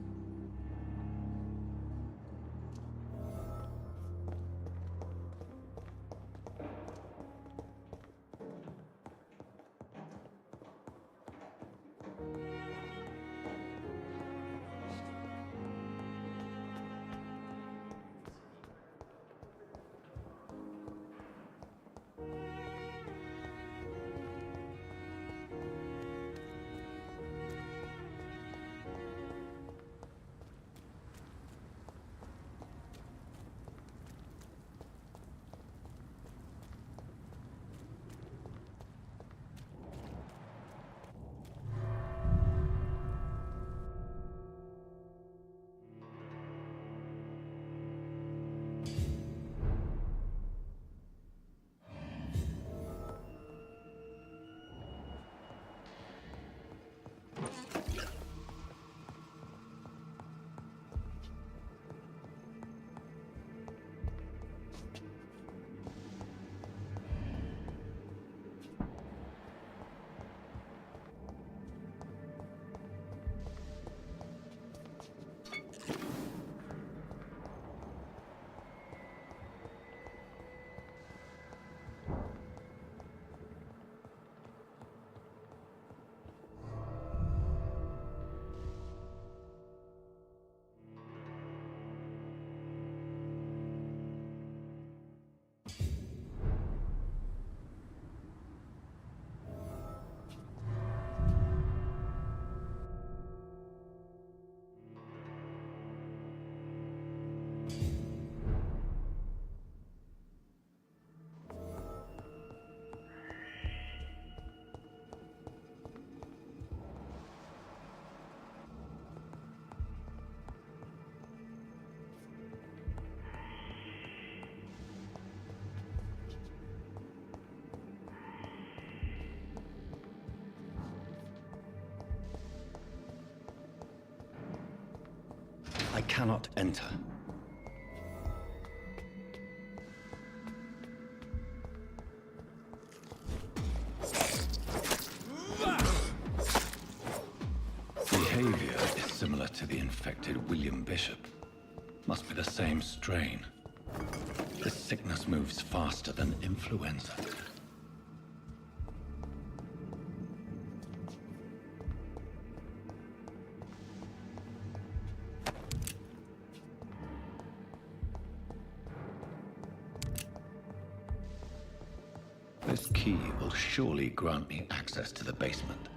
cannot enter. Behavior is similar to the infected William Bishop. Must be the same strain. This sickness moves faster than influenza. This key will surely grant me access to the basement.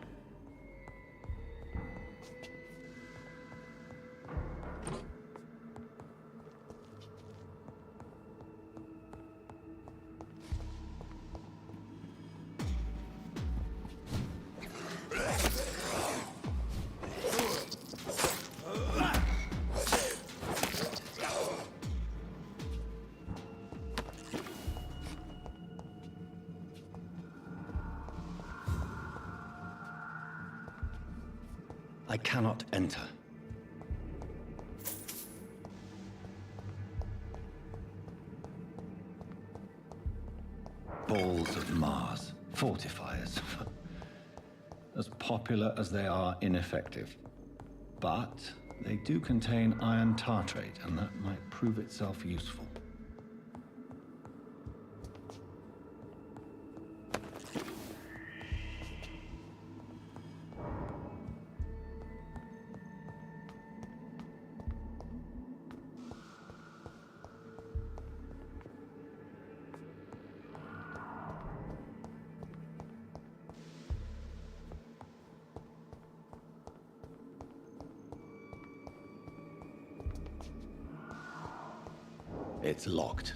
I cannot enter. Balls of Mars, fortifiers. As popular as they are ineffective. But they do contain iron tartrate, and that might prove itself useful. It's locked.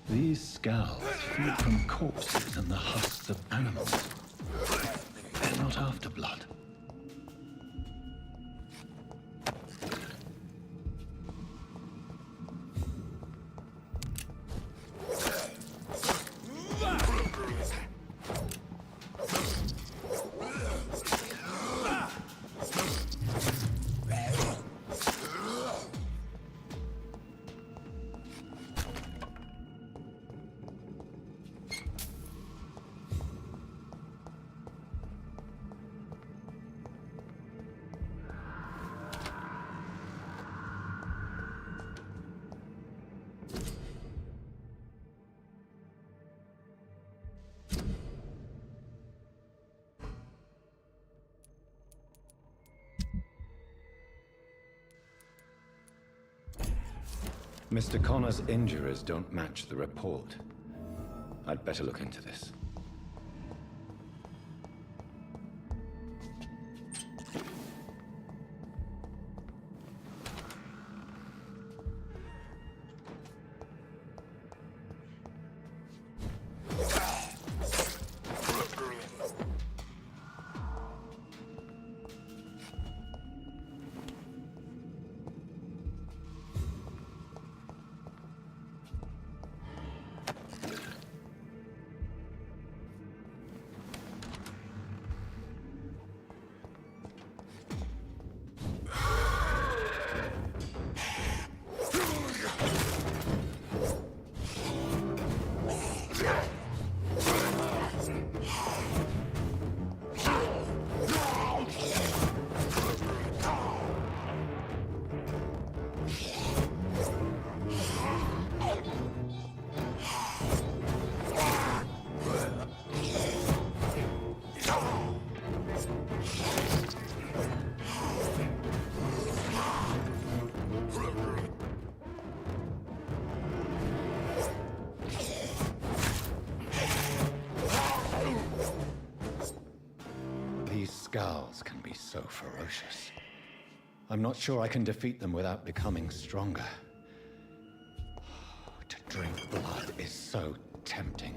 These scowls feed from corpses and the husks of animals. They're not after blood. Mr. Connor's injuries don't match the report. I'd better look into this. Scowls can be so ferocious. I'm not sure I can defeat them without becoming stronger. To drink blood is so tempting.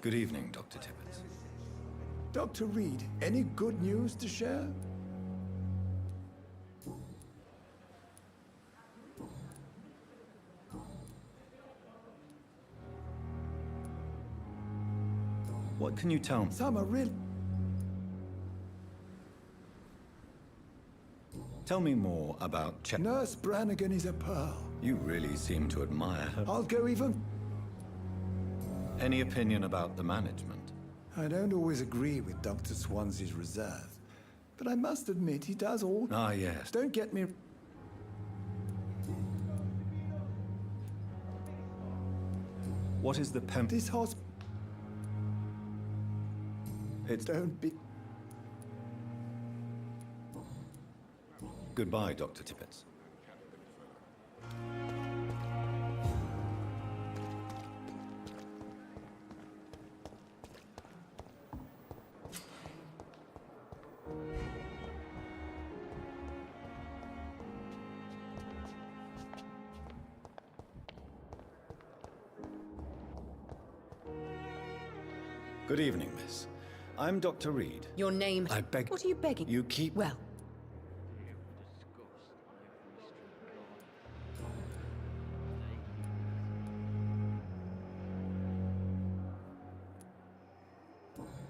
Good evening, Dr. Tippett. Dr. Reed, any good news to share? What can you tell me? Some are real. Tell me more about Nurse Brannigan is a pearl. You really seem to admire her. I'll go even... Any opinion about the management? I don't always agree with Dr. Swansea's reserve, but I must admit he does all... Ah, yes. Don't get me... What is the This hospital... Don't be... Goodbye, Dr. Tippett. Good evening, miss. I'm Dr. Reed. Your name? I beg... What are you begging? You keep... Well.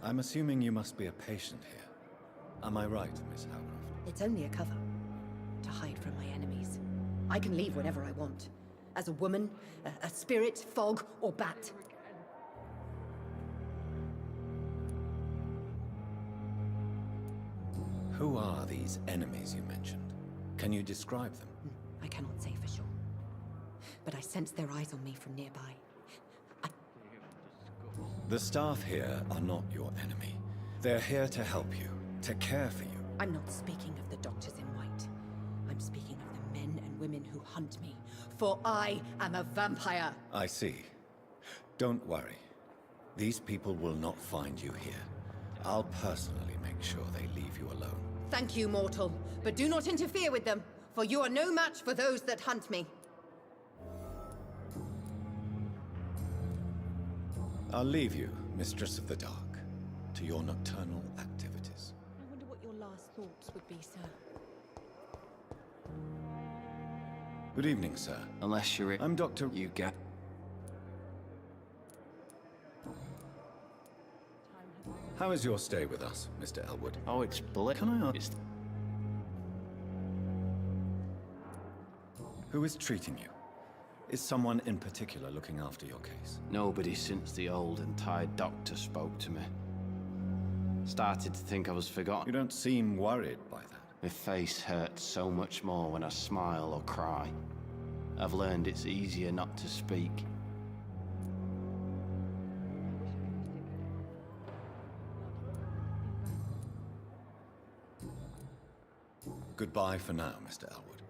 I'm assuming you must be a patient here. Am I right, Miss Howcroft? It's only a cover. To hide from my enemies. I can leave whenever I want. As a woman, a spirit, fog, or bat. Who are these enemies you mentioned? Can you describe them? I cannot say for sure. But I sense their eyes on me from nearby. The staff here are not your enemy. They're here to help you, to care for you. I'm not speaking of the doctors in white. I'm speaking of the men and women who hunt me. For I am a vampire. I see. Don't worry. These people will not find you here. I'll personally make sure they leave you alone. Thank you, mortal. But do not interfere with them, for you are no match for those that hunt me. I'll leave you, Mistress of the Dark, to your nocturnal activities. I wonder what your last thoughts would be, sir. Good evening, sir. Unless you're... I'm Dr. You get... How is your stay with us, Mr. Elwood? Oh, it's blit. Can I ask... Who is treating you? Is someone in particular looking after your case? Nobody since the old and tired doctor spoke to me. Started to think I was forgotten. You don't seem worried by that. My face hurts so much more when I smile or cry. I've learned it's easier not to speak. Goodbye for now, Mr. Elwood.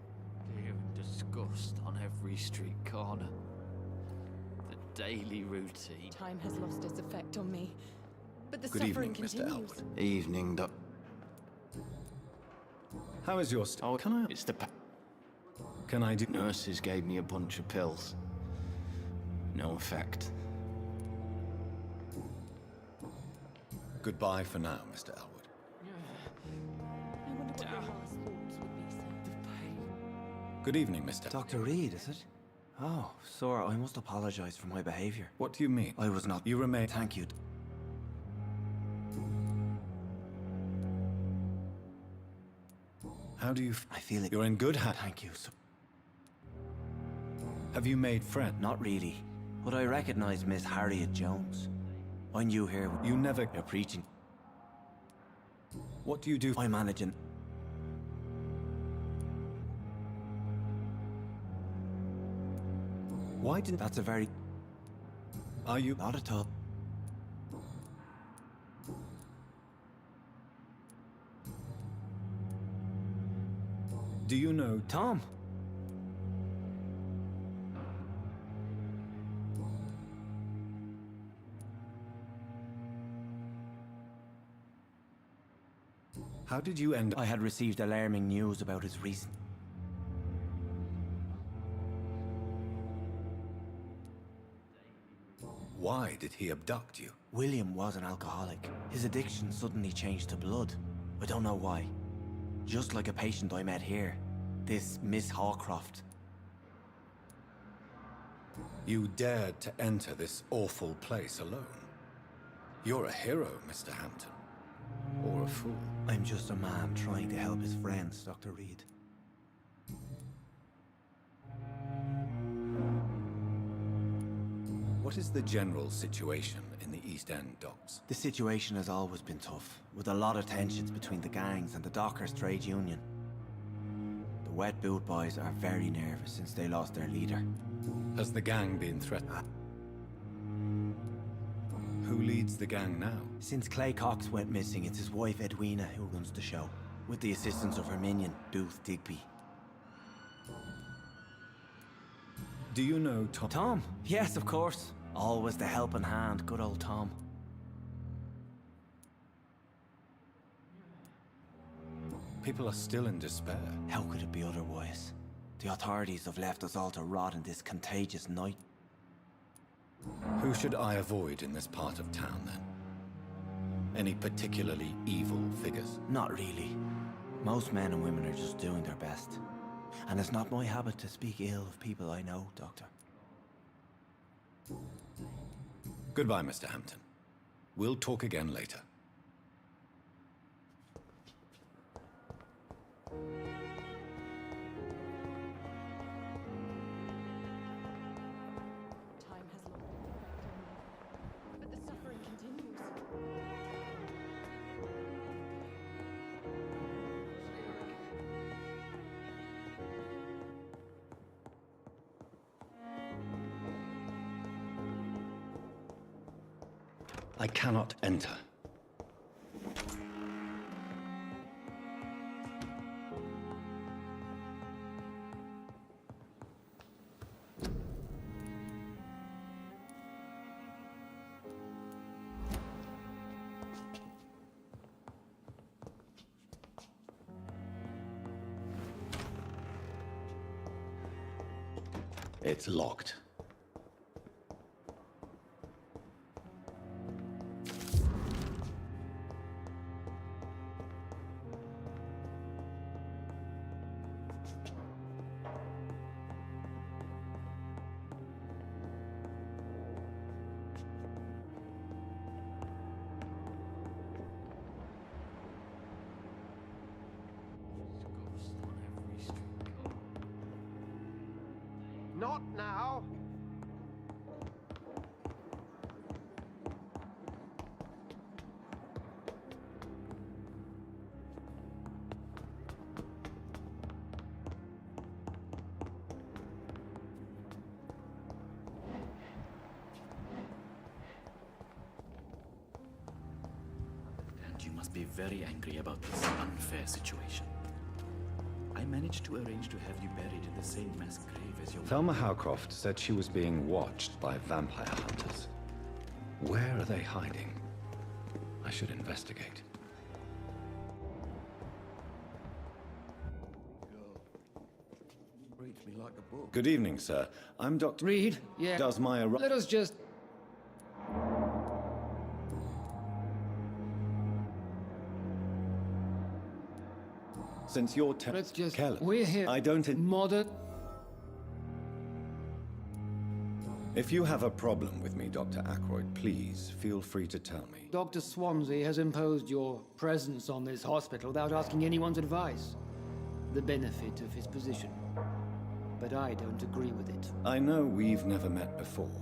Fear and disgust on every street corner. The daily routine. Time has lost its effect on me, but the Good suffering evening, continues. Mr. Elwood. Evening, Doc. How is your Oh, can I? It's the Can I do... Nurses gave me a bunch of pills. No effect. Goodbye for now, Mr. Elwood. I wonder what your last thoughts would be, sir. Good evening, Mr. Dr. Reed, is it? Oh, sir, I must apologize for my behavior. What do you mean? I was not... You remain... Thank you. How do you... I feel it. You're in good hands. Thank you, sir. Have you made friends? Not really, but I recognize Miss Harriet Jones. I knew her. You never... You're preaching. What do you do? I'm managing. Why didn't... That's a very... Are you... Not at all. Do you know... Tom! How did you end... I had received alarming news about his recent... Why did he abduct you? William was an alcoholic. His addiction suddenly changed to blood. I don't know why. Just like a patient I met here. This Miss Hawcroft. You dared to enter this awful place alone. You're a hero, Mr. Hampton. Or a fool. I'm just a man trying to help his friends, Dr. Reed. What is the general situation in the East End docks? The situation has always been tough, with a lot of tensions between the gangs and the dockers' trade union. The Wet Boot Boys are very nervous since they lost their leader. Has the gang been threatened? Who leads the gang now? Since Clay Cox went missing, it's his wife Edwina who runs the show, with the assistance of her minion, Booth Digby. Do you know Tom? Tom? Yes, of course. Always the helping hand, good old Tom. People are still in despair. How could it be otherwise? The authorities have left us all to rot in this contagious night. Who should I avoid in this part of town, then? Any particularly evil figures? Not really. Most men and women are just doing their best. And it's not my habit to speak ill of people I know, Doctor. Goodbye, Mr. Hampton. We'll talk again later. Time has long but the suffering continues. I cannot enter. It's locked. Not now. And you must be very angry about this unfair situation. I managed to arrange to have you buried in the same mass grave as your... Thelma Howcroft said she was being watched by vampire hunters. Where are they hiding? I should investigate. Reads me like a book. Good evening, sir. I'm Dr. Reed, yeah. Does my... Let us just... Since you're Let's just... careless, We're here... I don't... Modern... If you have a problem with me, Dr. Ackroyd, please feel free to tell me. Dr. Swansea has imposed your presence on this hospital without asking anyone's advice. The benefit of his position. But I don't agree with it. I know we've never met before,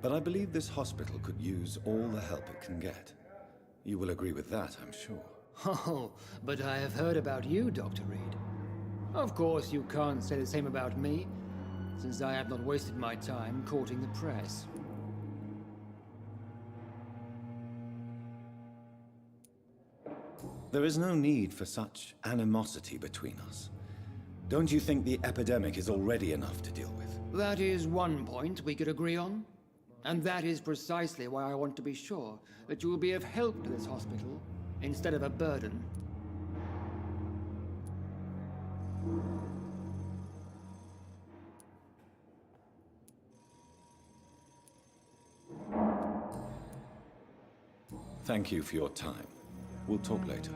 but I believe this hospital could use all the help it can get. You will agree with that, I'm sure. Oh, but I have heard about you, Dr. Reed. Of course, you can't say the same about me, since I have not wasted my time courting the press. There is no need for such animosity between us. Don't you think the epidemic is already enough to deal with? That is one point we could agree on. And that is precisely why I want to be sure that you will be of help to this hospital, instead of a burden. Thank you for your time. We'll talk later.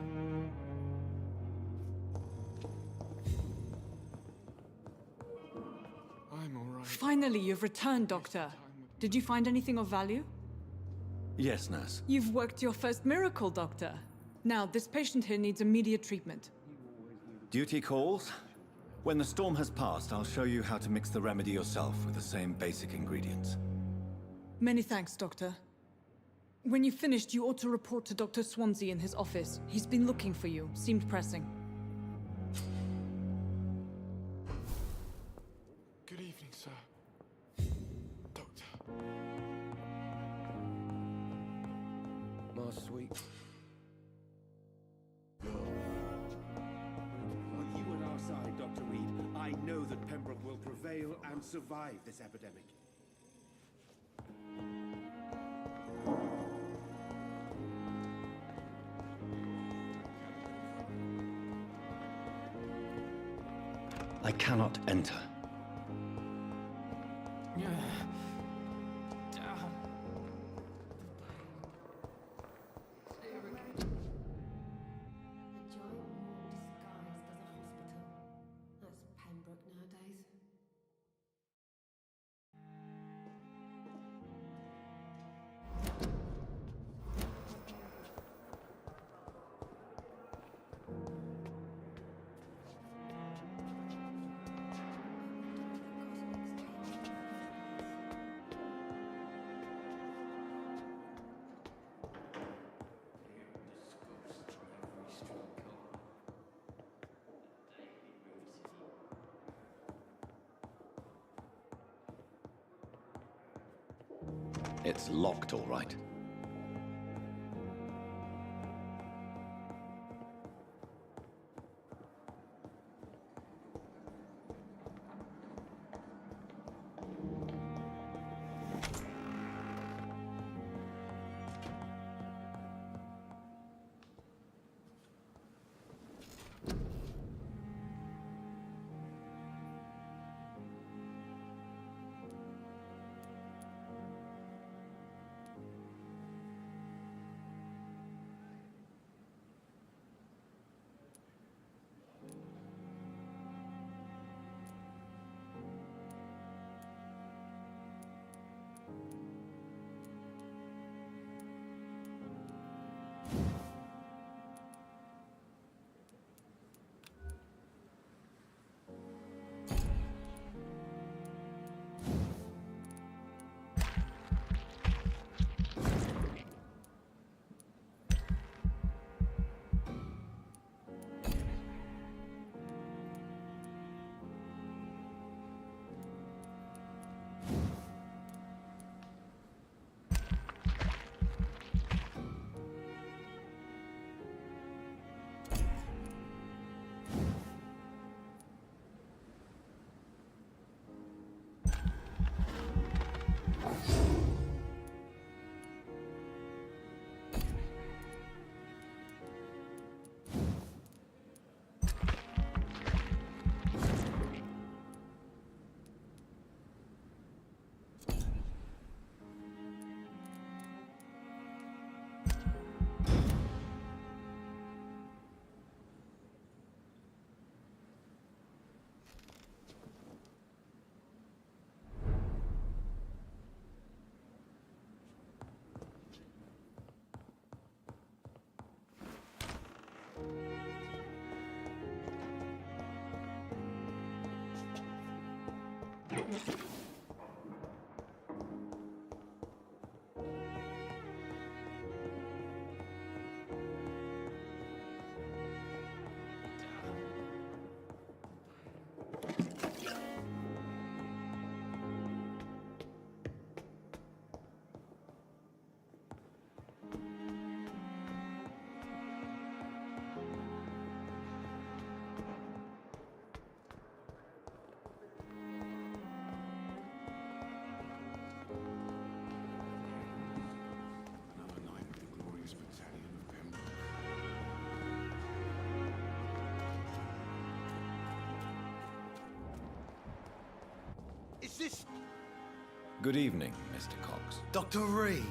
I'm all right. Finally, you've returned, Doctor. Did you find anything of value? Yes, nurse. You've worked your first miracle, Doctor. Now, this patient here needs immediate treatment. Duty calls. When the storm has passed, I'll show you how to mix the remedy yourself with the same basic ingredients. Many thanks, Doctor. When you've finished, you ought to report to Dr. Swansea in his office. He's been looking for you. Seemed pressing. Good evening, sir. Doctor. My sweet. On you and our side, Dr. Reed, I know that Pembroke will prevail and survive this epidemic. I cannot enter. It's locked, all right. Is this... Good evening, Mr. Cox. Dr. Reed?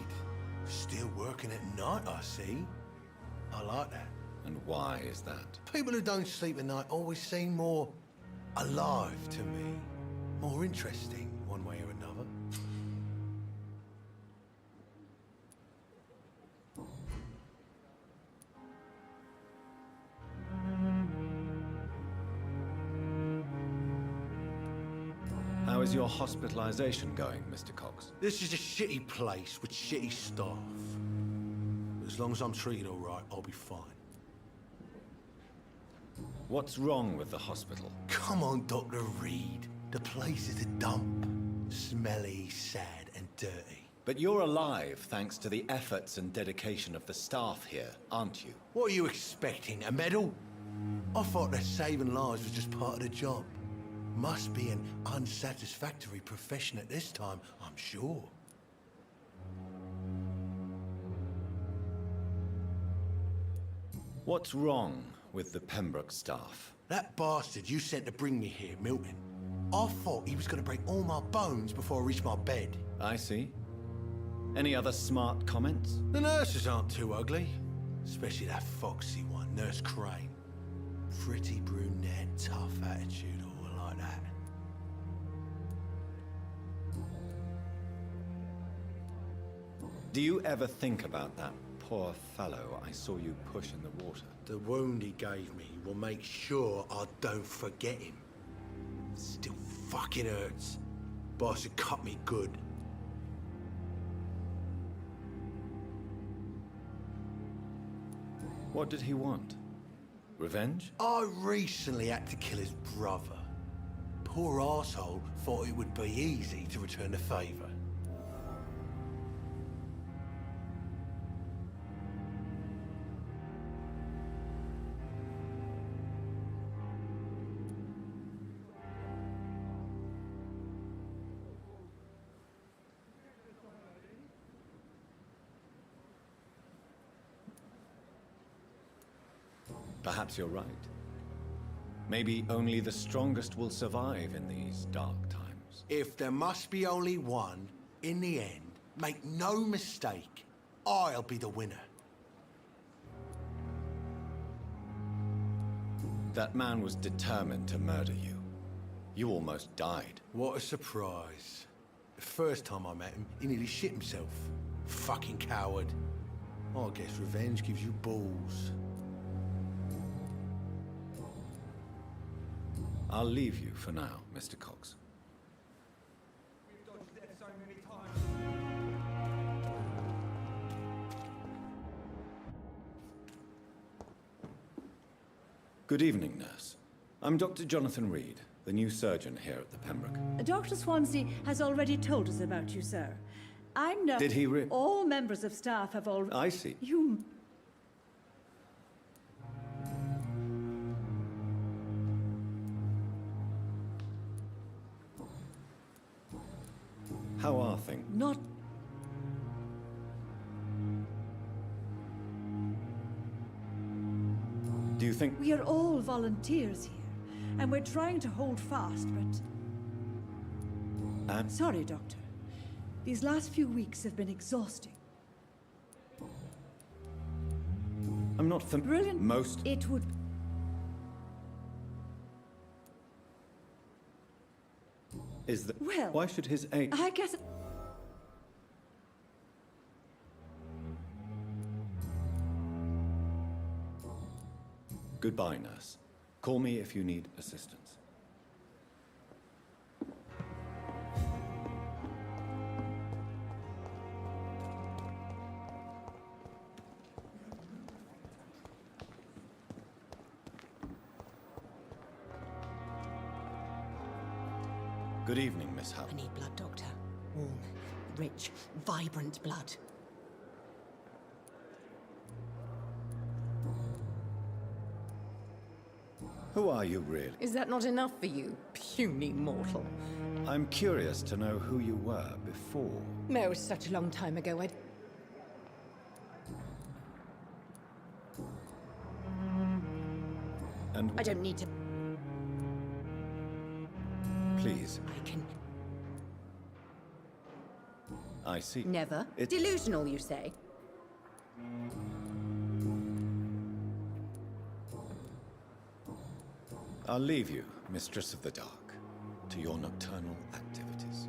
Still working at night, I see. I like that. And why is that? People who don't sleep at night always seem more alive to me. More interesting, one way or another. How is your hospitalization going, Mr. Cox? This is a shitty place with shitty staff. As long as I'm treated all right, I'll be fine. What's wrong with the hospital? Come on, Dr. Reed. The place is a dump. Smelly, sad, and dirty. But you're alive thanks to the efforts and dedication of the staff here, aren't you? What are you expecting, a medal? I thought that saving lives was just part of the job. Must be an unsatisfactory profession at this time, I'm sure. What's wrong with the Pembroke staff? That bastard you sent to bring me here, Milton. I thought he was going to break all my bones before I reached my bed. I see. Any other smart comments? The nurses aren't too ugly. Especially that foxy one, Nurse Crane. Pretty brunette, tough attitude, all like that. Do you ever think about that poor fellow I saw you push in the water? The wound he gave me will make sure I don't forget him. Still fucking hurts. Boss had cut me good. What did he want? Revenge? I recently had to kill his brother. Poor arsehole thought it would be easy to return the favor. Perhaps you're right. Maybe only the strongest will survive in these dark times. If there must be only one, in the end, make no mistake, I'll be the winner. That man was determined to murder you. You almost died. What a surprise. The first time I met him, he nearly shit himself. Fucking coward. I guess revenge gives you balls. I'll leave you for now, Mr. Cox. Good evening, nurse. I'm Dr. Jonathan Reed, the new surgeon here at the Pembroke. Dr. Swansea has already told us about you, sir. I'm not... Did he All members of staff have already... I see. You... How are things? Not... Do you think... We are all volunteers here, and we're trying to hold fast, but... Sorry, Doctor. These last few weeks have been exhausting. I'm not Brilliant. Most... It would... Is that... Well... Why should his aid... I guess... Goodbye, nurse. Call me if you need assistance. Good evening, Miss Howe. I need blood, Doctor. Warm, rich, vibrant blood. Who are you, really? Is that not enough for you, puny mortal? I'm curious to know who you were before. It was such a long time ago, And... I don't need to... Please. I can... I see. Never. It- Delusional, you say? I'll leave you, Mistress of the Dark, to your nocturnal activities.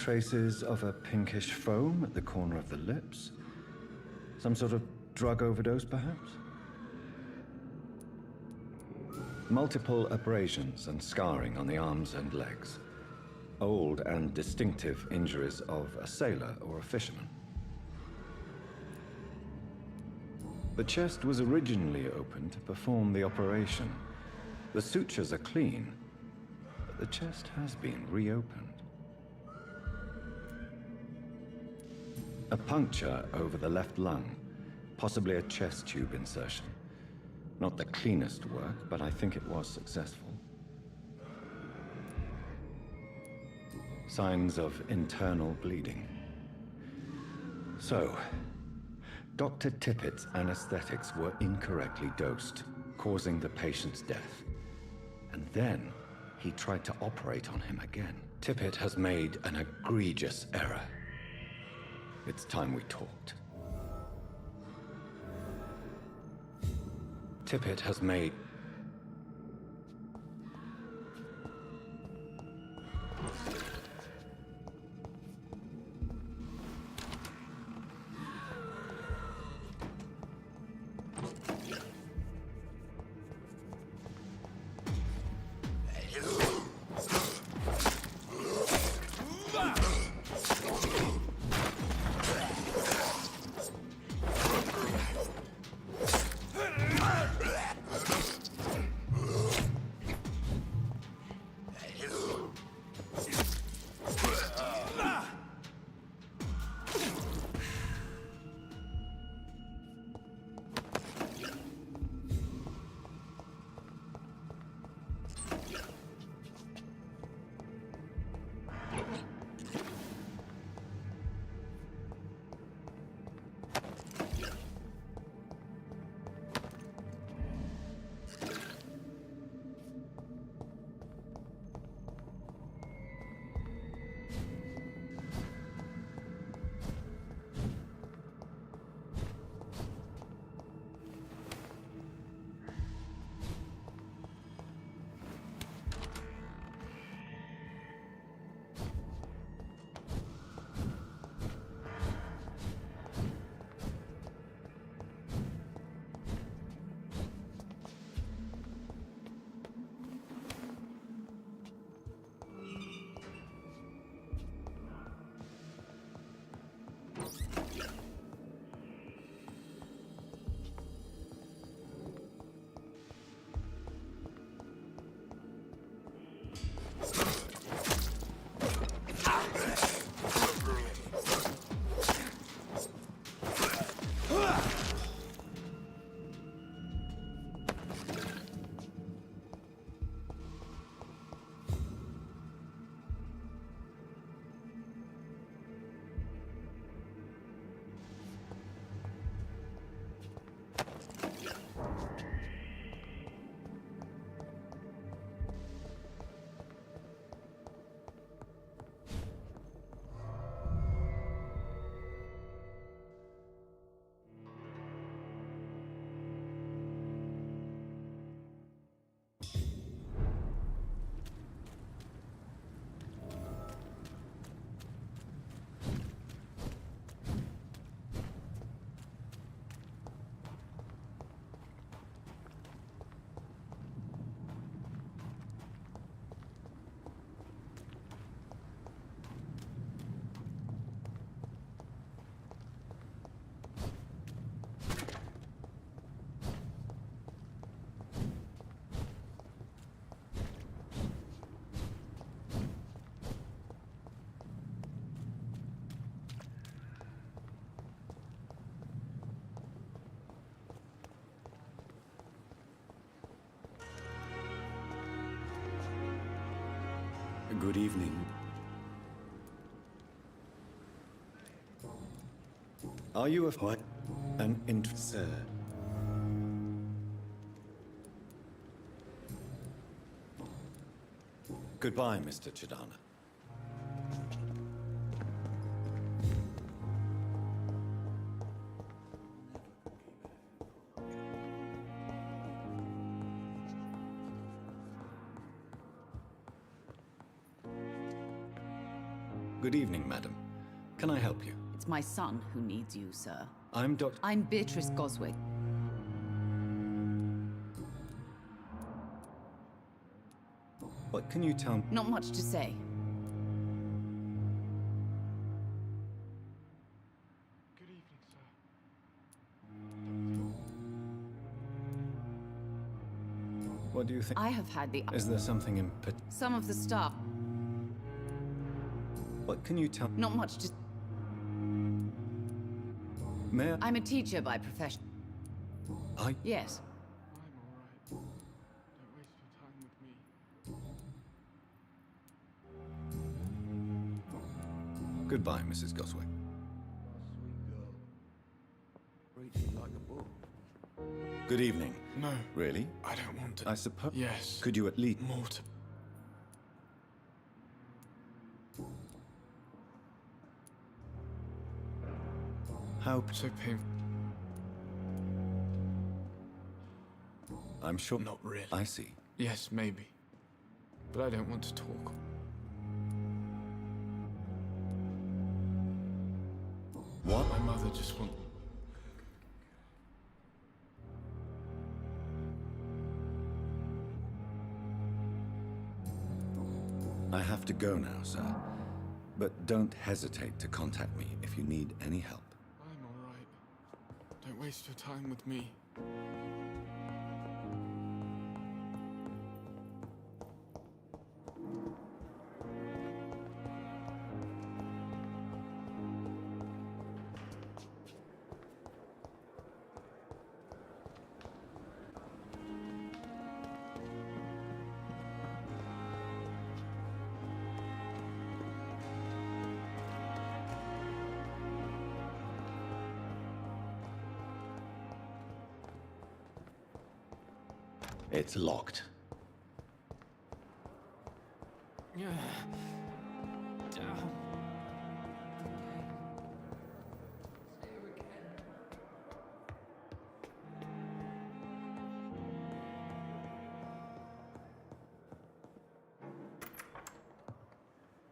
traces of a pinkish foam at the corner of the lips. Some sort of drug overdose, perhaps? Multiple abrasions and scarring on the arms and legs. Old and distinctive injuries of a sailor or a fisherman. The chest was originally opened to perform the operation. The sutures are clean, but the chest has been reopened. A puncture over the left lung, possibly a chest tube insertion. Not the cleanest work, but I think it was successful. Signs of internal bleeding. So, Dr. Tippett's anesthetics were incorrectly dosed, causing the patient's death. And then, he tried to operate on him again. Tippett has made an egregious error. It's time we talked. Tippett has made... Good evening. Are you a... What? Sir. Goodbye, Mr. Chidana. Good evening, madam. Can I help you? It's my son who needs you, sir. I'm I'm Beatrice Goswick. What can you tell me? Not much to say. What do you think? I have had the... Is there something in particular? Some of the staff... What can you tell? Not much to... May I? I'm a teacher by profession. Yes. Goodbye, Mrs. Goswick. Good evening. No. Really? I don't want to. I suppose. Yes. Could you at least... More to... How... So painful. I'm sure... Not really. I see. Yes, maybe. But I don't want to talk. What? My mother just wants... I have to go now, sir. But don't hesitate to contact me if you need any help. I'm all right. Don't waste your time with me. It's locked.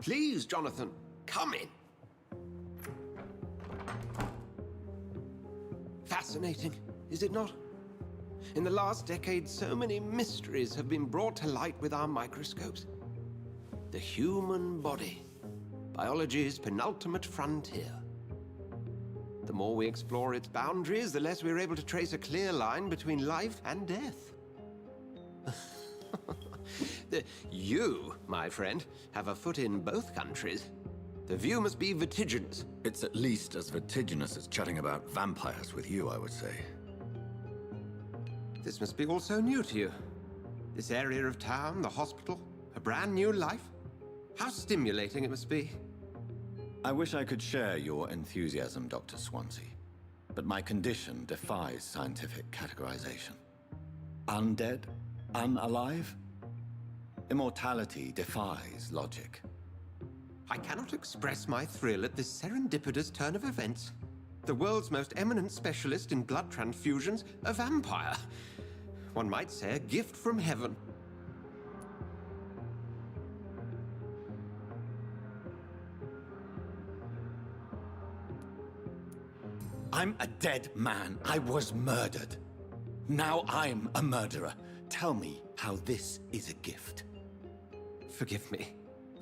Please, Jonathan, come in. Fascinating, is it not? In the last decade, so many mysteries have been brought to light with our microscopes. The human body, biology's penultimate frontier. The more we explore its boundaries, the less we're able to trace a clear line between life and death. You, my friend, have a foot in both countries. The view must be vertiginous. It's at least as vertiginous as chatting about vampires with you, I would say. This must be all so new to you. This area of town, the hospital, a brand new life. How stimulating it must be. I wish I could share your enthusiasm, Dr. Swansea. But my condition defies scientific categorization. Undead? Unalive? Immortality defies logic. I cannot express my thrill at this serendipitous turn of events. The world's most eminent specialist in blood transfusions, a vampire. One might say a gift from heaven. I'm a dead man. I was murdered. Now I'm a murderer. Tell me how this is a gift. Forgive me.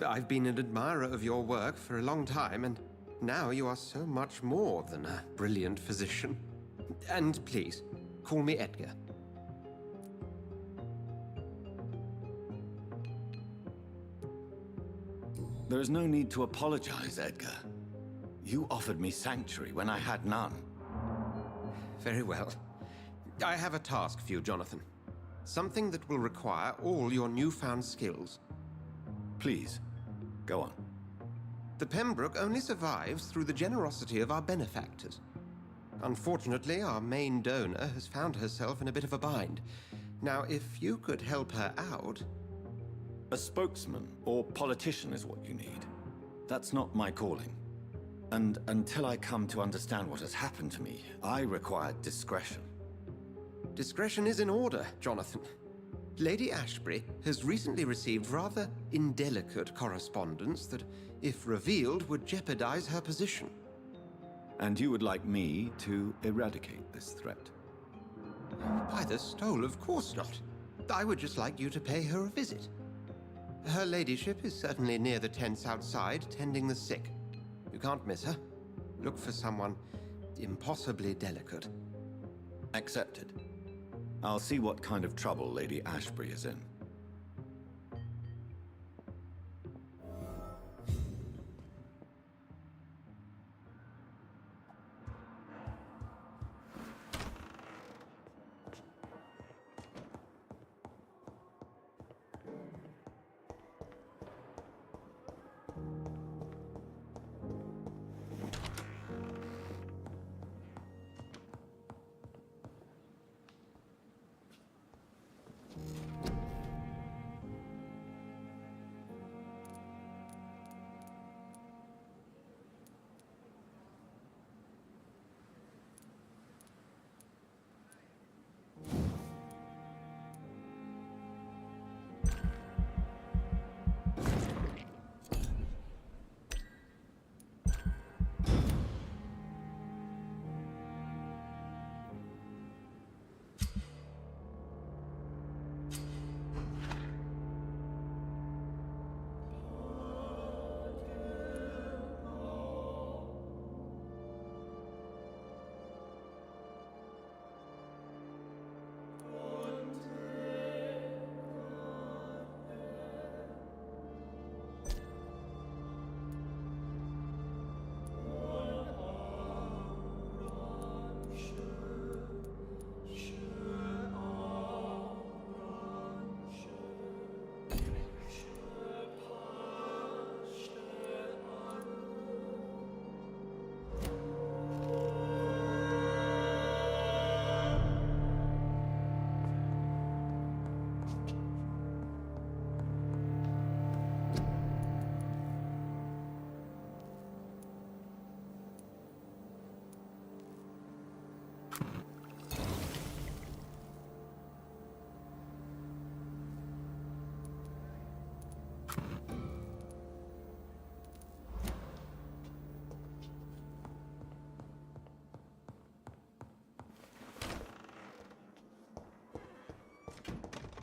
I've been an admirer of your work for a long time, and now you are so much more than a brilliant physician. And please, call me Edgar. There is no need to apologize, Edgar. You offered me sanctuary when I had none. Very well. I have a task for you, Jonathan. Something that will require all your newfound skills. Please, go on. The Pembroke only survives through the generosity of our benefactors. Unfortunately, our main donor has found herself in a bit of a bind. Now, if you could help her out... A spokesman or politician is what you need. That's not my calling. And until I come to understand what has happened to me, I require discretion. Discretion is in order, Jonathan. Lady Ashbury has recently received rather indelicate correspondence that, if revealed, would jeopardize her position. And you would like me to eradicate this threat? By the stole, of course not. I would just like you to pay her a visit. Her ladyship is certainly near the tents outside, tending the sick. You can't miss her. Look for someone impossibly delicate. Accepted. I'll see what kind of trouble Lady Ashbury is in.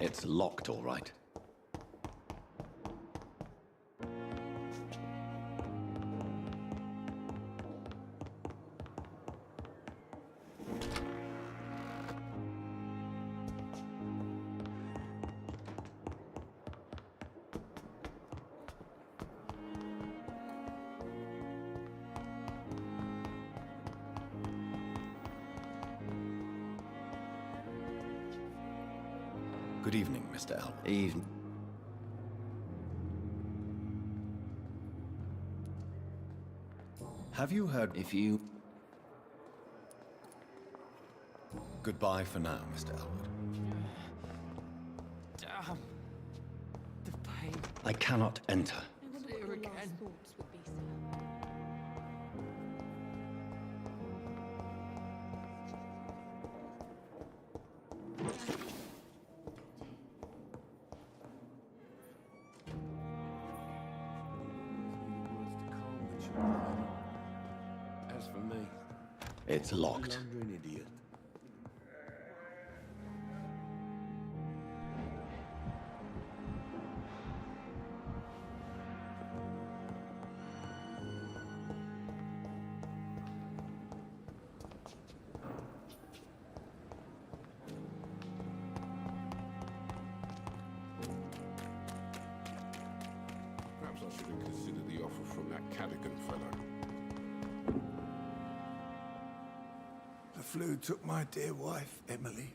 It's locked, all right. Good evening, Mr. Elwood. Evening. Have you heard if you... Goodbye for now, Mr. Elwood. Damn. The pain. I cannot enter. Here again. As for me, It's locked. You're an idiot. perhaps I should have considered the offer from that Cadigan fellow. The flu took my dear wife, Emily.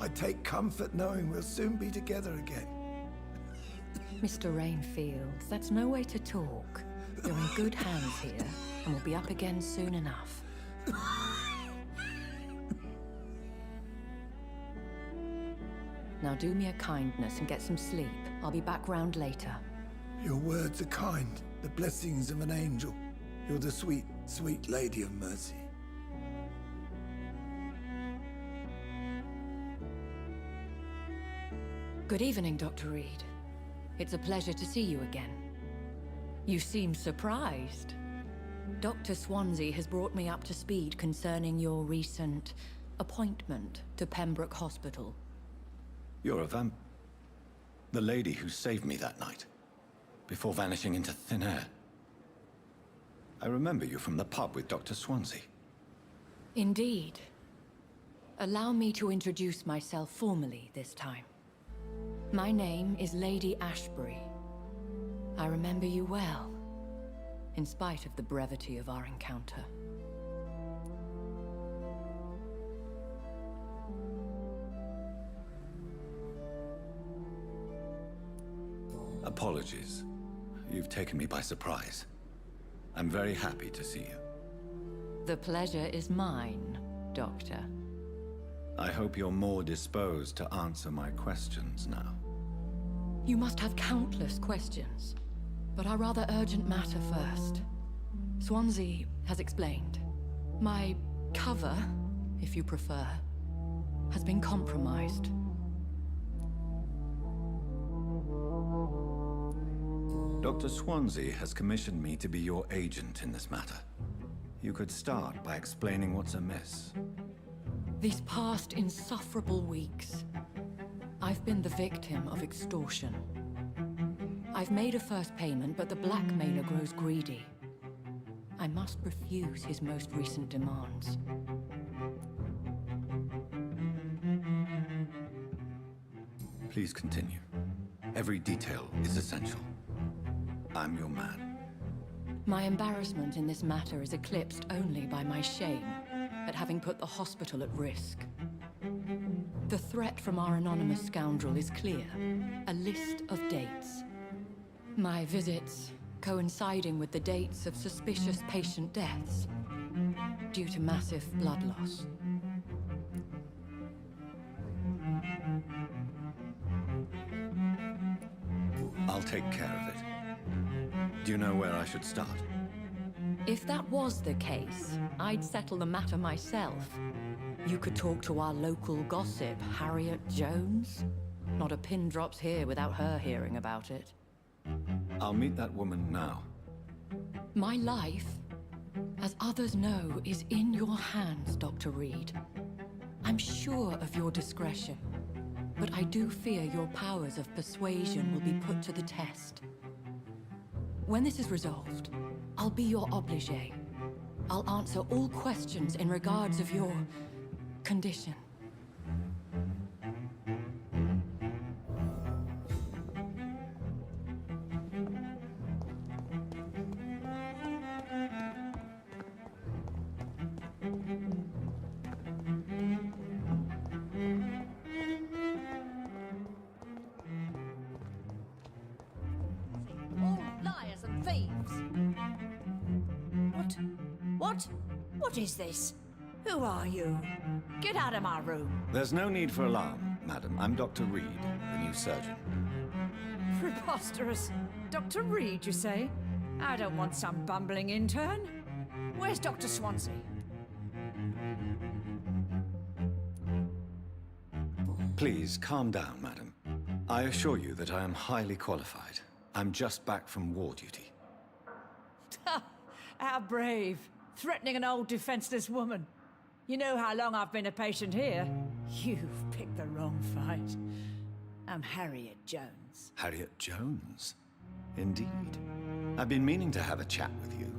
I take comfort knowing we'll soon be together again. Mr. Rainfield, that's no way to talk. You're in good hands here, and we'll be up again soon enough. Now do me a kindness and get some sleep. I'll be back round later. Your words are kind, the blessings of an angel. You're the sweet, sweet lady of mercy. Good evening, Dr. Reed. It's a pleasure to see you again. You seem surprised. Dr. Swansea has brought me up to speed concerning your recent appointment to Pembroke Hospital. You're a the lady who saved me that night, before vanishing into thin air. I remember you from the pub with Dr. Swansea. Indeed. Allow me to introduce myself formally this time. My name is Lady Ashbury. I remember you well, in spite of the brevity of our encounter. Apologies. You've taken me by surprise. I'm very happy to see you. The pleasure is mine, Doctor. I hope you're more disposed to answer my questions now. You must have countless questions, but our rather urgent matter first. Swansea has explained. My cover, if you prefer, has been compromised. Dr. Swansea has commissioned me to be your agent in this matter. You could start by explaining what's amiss. These past insufferable weeks, I've been the victim of extortion. I've made a first payment, but the blackmailer grows greedy. I must refuse his most recent demands. Please continue. Every detail is essential. I'm your man. My embarrassment in this matter is eclipsed only by my shame at having put the hospital at risk. The threat from our anonymous scoundrel is clear. A list of dates. My visits coinciding with the dates of suspicious patient deaths due to massive blood loss. I'll take care of it. Do you know where I should start? If that was the case, I'd settle the matter myself. You could talk to our local gossip, Harriet Jones. Not a pin drops here without her hearing about it. I'll meet that woman now. My life, as others know, is in your hands, Dr. Reed. I'm sure of your discretion, but I do fear your powers of persuasion will be put to the test. When this is resolved, I'll be your obligé. I'll answer all questions in regards of your condition. All liars and thieves! What is this? Who are you? Get out of my room. There's no need for alarm, madam. I'm Dr. Reed, the new surgeon. Preposterous. Dr. Reed, you say? I don't want some bumbling intern. Where's Dr. Swansea? Please, calm down, madam. I assure you that I am highly qualified. I'm just back from war duty. How brave. Threatening an old defenseless woman. You know how long I've been a patient here? You've picked the wrong fight. I'm Harriet Jones. Harriet Jones? Indeed. I've been meaning to have a chat with you.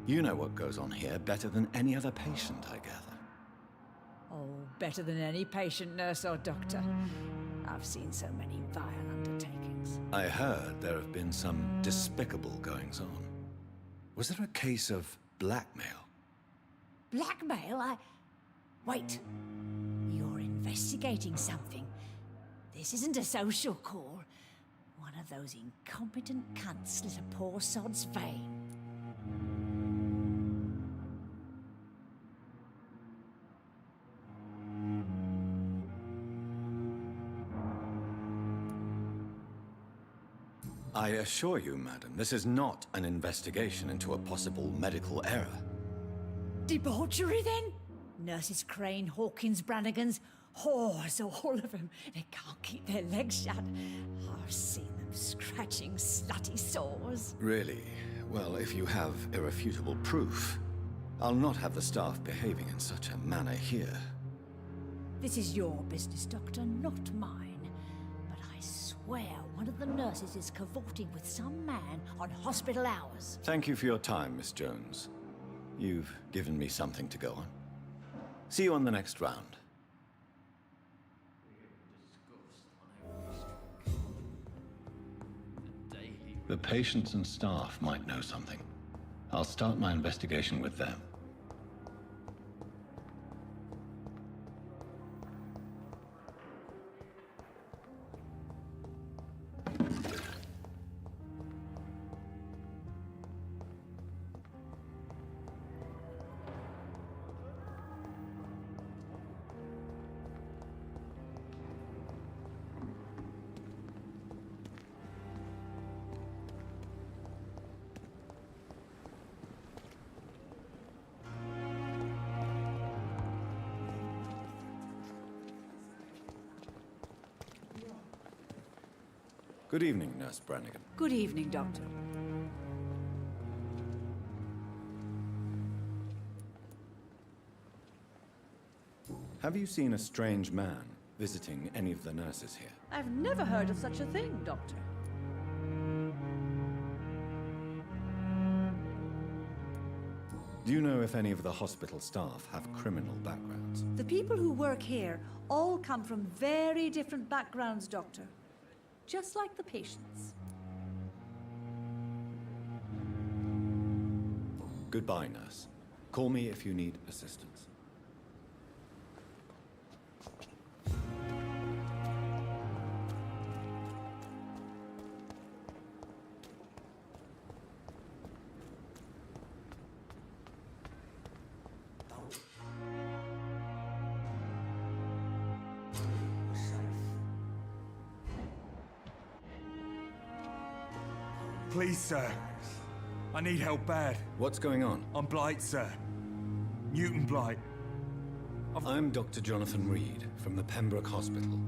You know what goes on here better than any other patient, I gather. Oh, better than any patient, nurse or doctor. I've seen so many vile undertakings. I heard there have been some despicable goings-on. Was there a case of blackmail? Blackmail? Wait. You're investigating something. This isn't a social call. One of those incompetent cunts slit a poor sod's vein. I assure you, madam, this is not an investigation into a possible medical error. Debauchery, then? Nurses Crane, Hawkins, Brannigans, Whores, all of them. They can't keep their legs shut. I've seen them scratching slutty sores. Really? Well, if you have irrefutable proof, I'll not have the staff behaving in such a manner here. This is your business, Doctor, not mine. But I swear one of the nurses is cavorting with some man on hospital hours. Thank you for your time, Miss Jones. You've given me something to go on. See you on the next round. The patients and staff might know something. I'll start my investigation with them. Good evening, Nurse Brannigan. Good evening, Doctor. Have you seen a strange man visiting any of the nurses here? I've never heard of such a thing, Doctor. Do you know if any of the hospital staff have criminal backgrounds? The people who work here all come from very different backgrounds, Doctor. Just like the patients. Goodbye, nurse. Call me if you need assistance. Please, sir. I need help bad. What's going on? I'm Blight, sir. Mutant Blight. I'm Dr. Jonathan Reed from the Pembroke Hospital.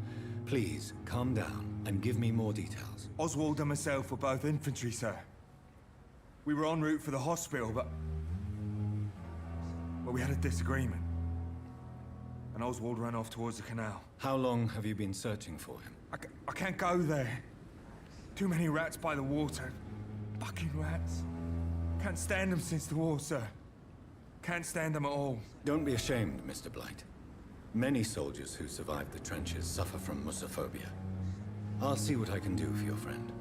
Please, calm down and give me more details. Oswald and myself were both infantry, sir. We were en route for the hospital, but... well, we had a disagreement. And Oswald ran off towards the canal. How long have you been searching for him? I can't go there. Too many rats by the water. Fucking rats. Can't stand them since the war, sir. Can't stand them at all. Don't be ashamed, Mr. Blight. Many soldiers who survived the trenches suffer from musophobia. I'll see what I can do for your friend.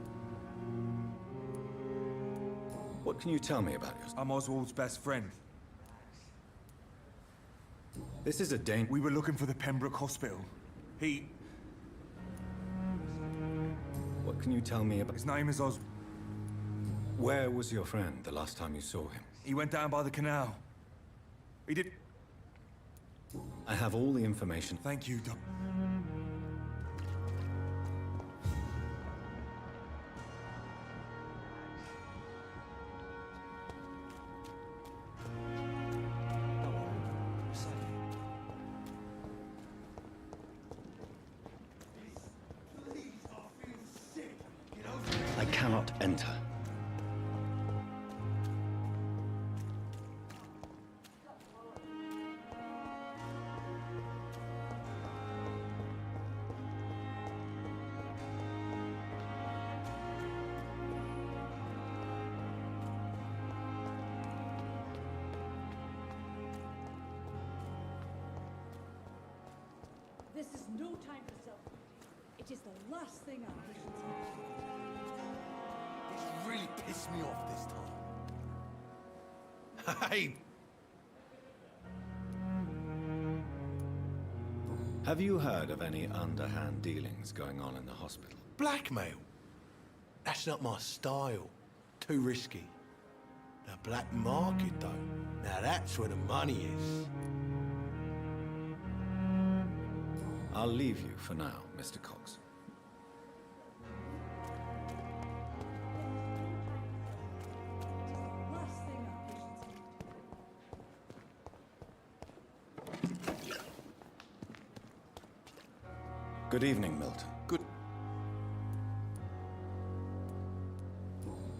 What can you tell me about yourself? I'm Oswald's best friend. This is a We were looking for the Pembroke Hospital. What can you tell me about... His name is Oswald. Where was your friend the last time you saw him? He went down by the canal. He did... I have all the information. Thank you, Doc. I cannot enter. This is no time for self-pity. It is the last thing our patients have. It's really pissed me off this time. Hey! Have you heard of any underhand dealings going on in the hospital? Blackmail? That's not my style. Too risky. The black market, though. Now that's where the money is. I'll leave you for now, Mr. Cox. Good evening, Milton. Good.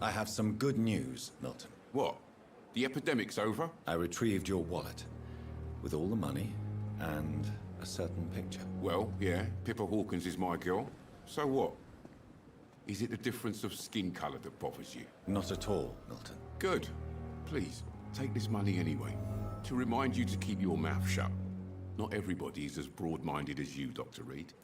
I have some good news, Milton. What? The epidemic's over? I retrieved your wallet, with all the money and a certain picture. Well, yeah, Pippa Hawkins is my girl. So what? Is it the difference of skin colour that bothers you? Not at all, Milton. Good. Please, take this money anyway. To remind you to keep your mouth shut. Not everybody is as broad-minded as you, Dr. Reed.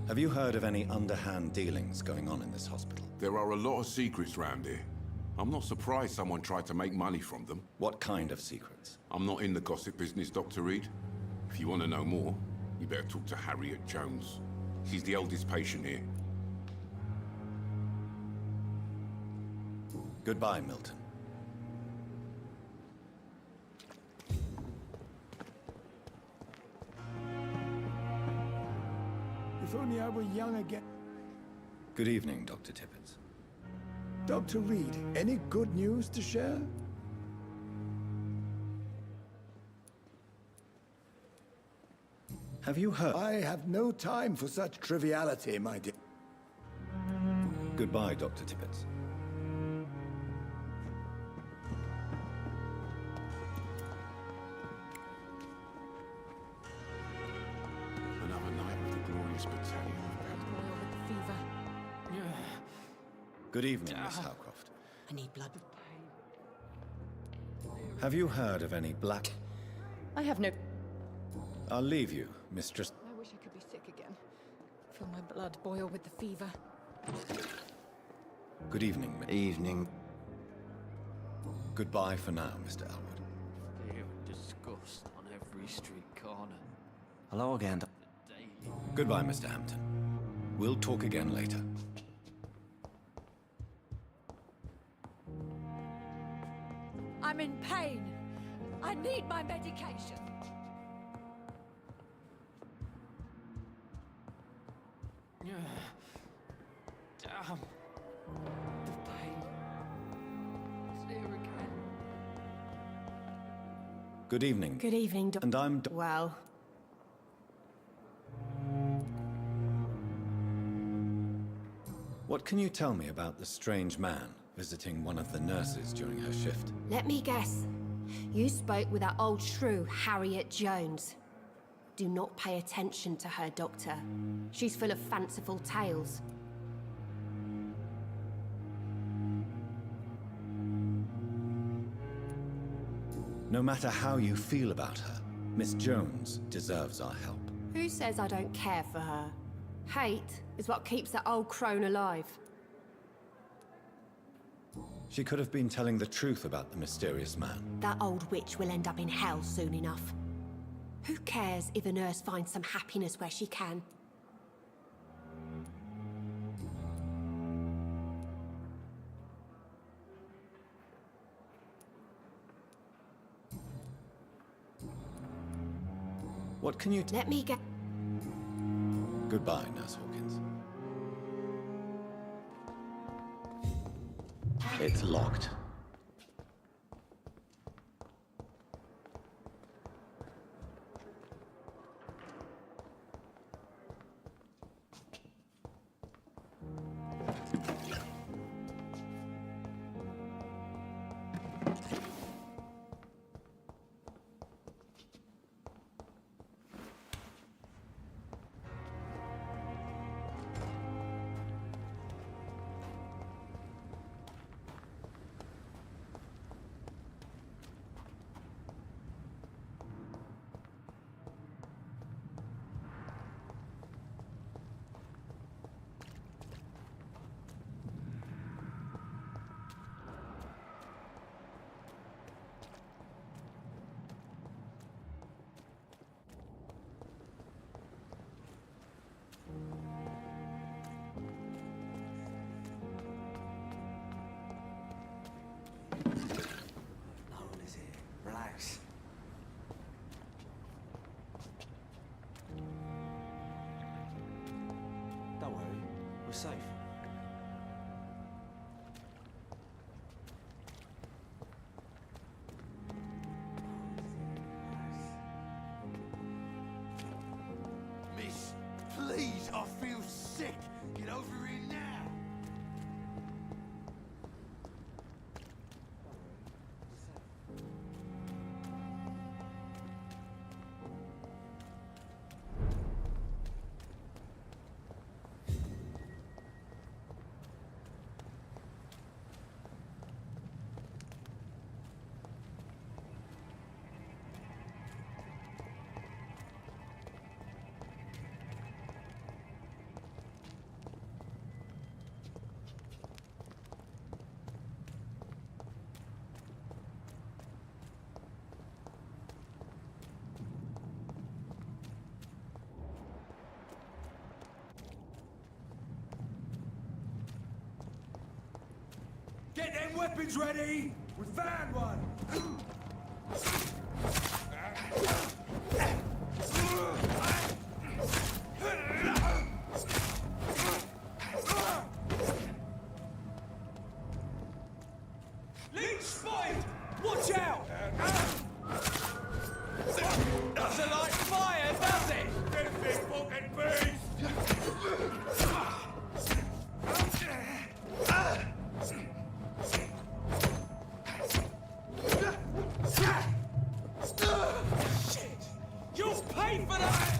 Have you heard of any underhand dealings going on in this hospital? There are a lot of secrets round here. I'm not surprised someone tried to make money from them. What kind of secrets? I'm not in the gossip business, Dr. Reed. If you want to know more, you better talk to Harriet Jones. She's the oldest patient here. Goodbye, Milton. If only I were young again. Good evening, Dr. Tippett. Dr. Reed, any good news to share? Have you heard? I have no time for such triviality, my dear. Goodbye, Dr. Tippett. Another night with the glorious battalion. Good evening, Miss Howcroft. I need blood. Have you heard of any black... I have no... I'll leave you, Mistress... I wish I could be sick again. Feel my blood boil with the fever. Good evening, Miss... Evening. Goodbye for now, Mr. Elwood. Fear and disgust on every street corner. Hello again. Goodbye, Mr. Hampton. We'll talk again later. I'm in pain. I need my medication. Damn. The pain. It's here again. Good evening. Good evening, Doctor. And I'm... Well... What can you tell me about the strange man visiting one of the nurses during her shift? Let me guess. You spoke with that old shrew, Harriet Jones. Do not pay attention to her, Doctor. She's full of fanciful tales. No matter how you feel about her, Miss Jones deserves our help. Who says I don't care for her? Hate is what keeps that old crone alive. She could have been telling the truth about the mysterious man. That old witch will end up in hell soon enough. Who cares if a nurse finds some happiness where she can? What can you... Let me get... Goodbye, Nurse Hawkins. It's locked. Relax. Don't worry, we're safe. Getting weapons ready! With van one! Leech spotted! Watch out! Doesn't like fire, does it? This big fucking beast! Shit! You'll pay for that!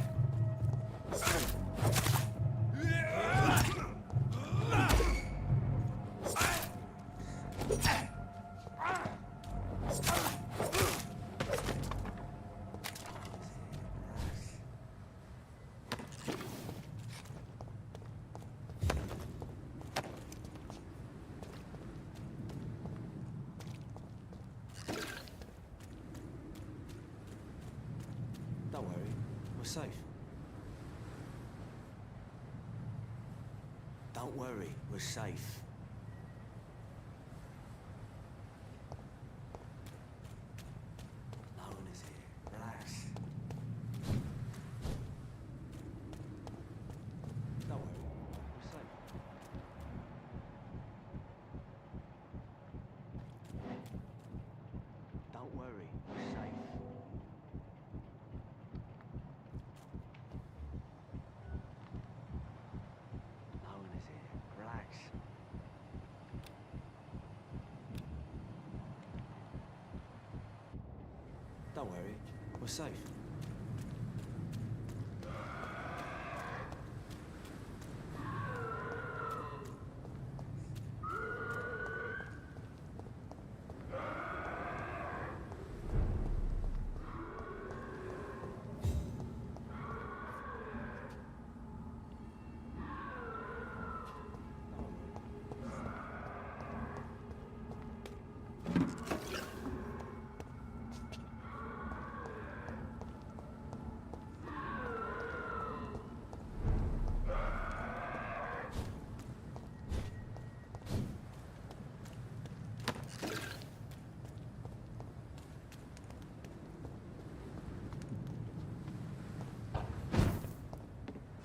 Don't worry, we're safe. Don't worry, we're safe. No one is here. Relax. Don't worry, we're safe. Don't worry, we're safe. No one is here. Relax. Don't worry, we're safe.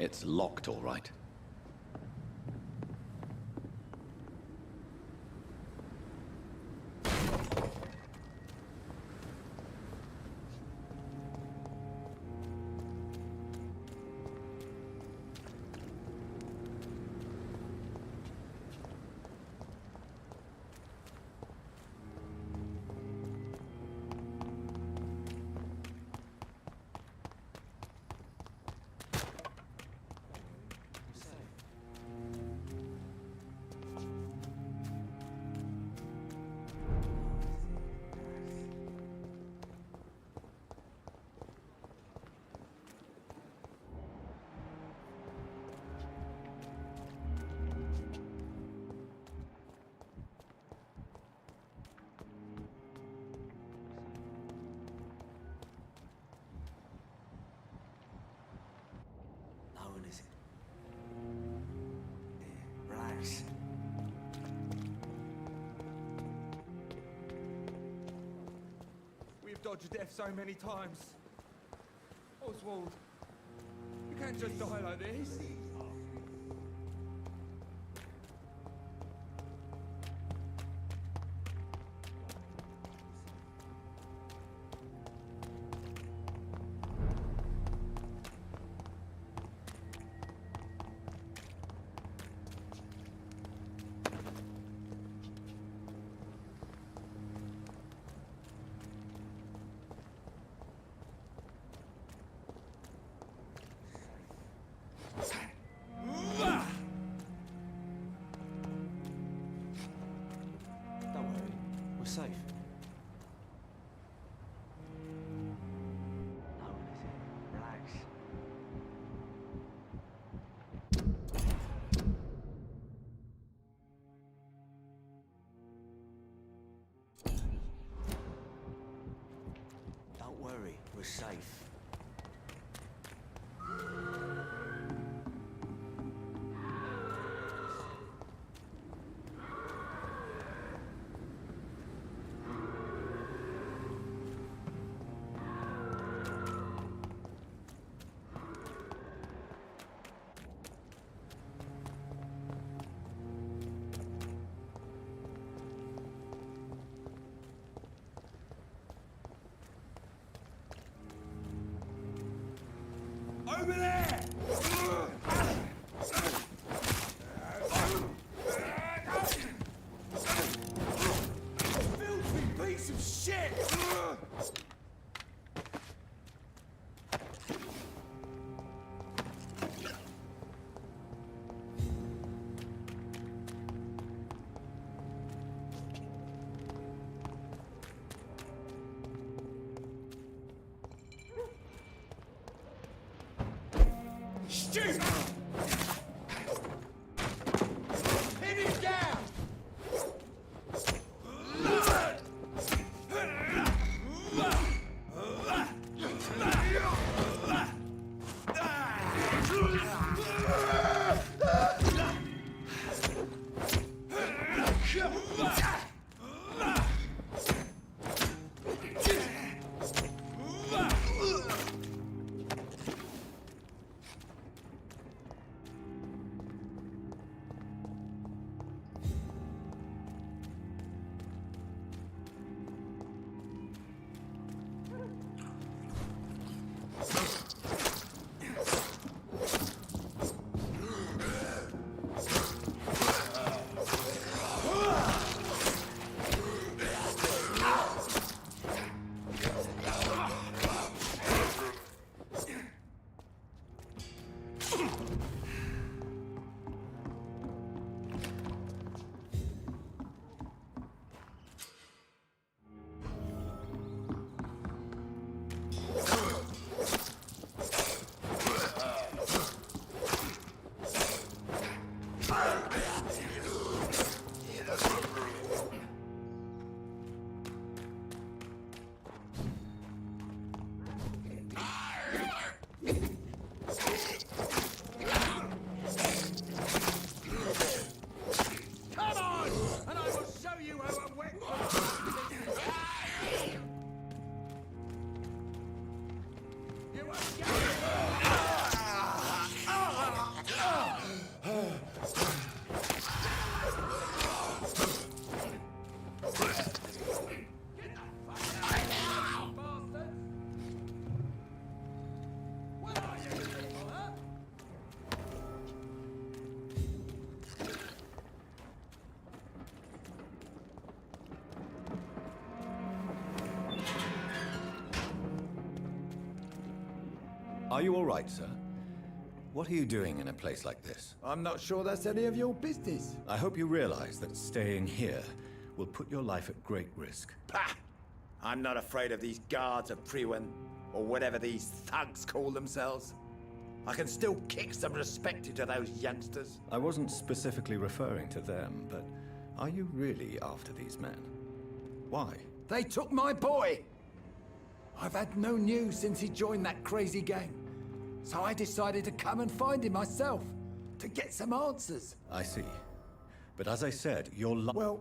It's locked, all right. No one is here. Relax. We've dodged death so many times. Oswald, you can't just die like this. Over there! Filthy piece of shit! Shoot! Pin him down! Are you all right, sir? What are you doing in a place like this? I'm not sure that's any of your business. I hope you realize that staying here will put your life at great risk. Pah! I'm not afraid of these guards of Priwen, or whatever these thugs call themselves. I can still kick some respect into those youngsters. I wasn't specifically referring to them, but are you really after these men? Why? They took my boy! I've had no news since he joined that crazy gang. So I decided to come and find him myself, to get some answers. I see. But as I said, your Well...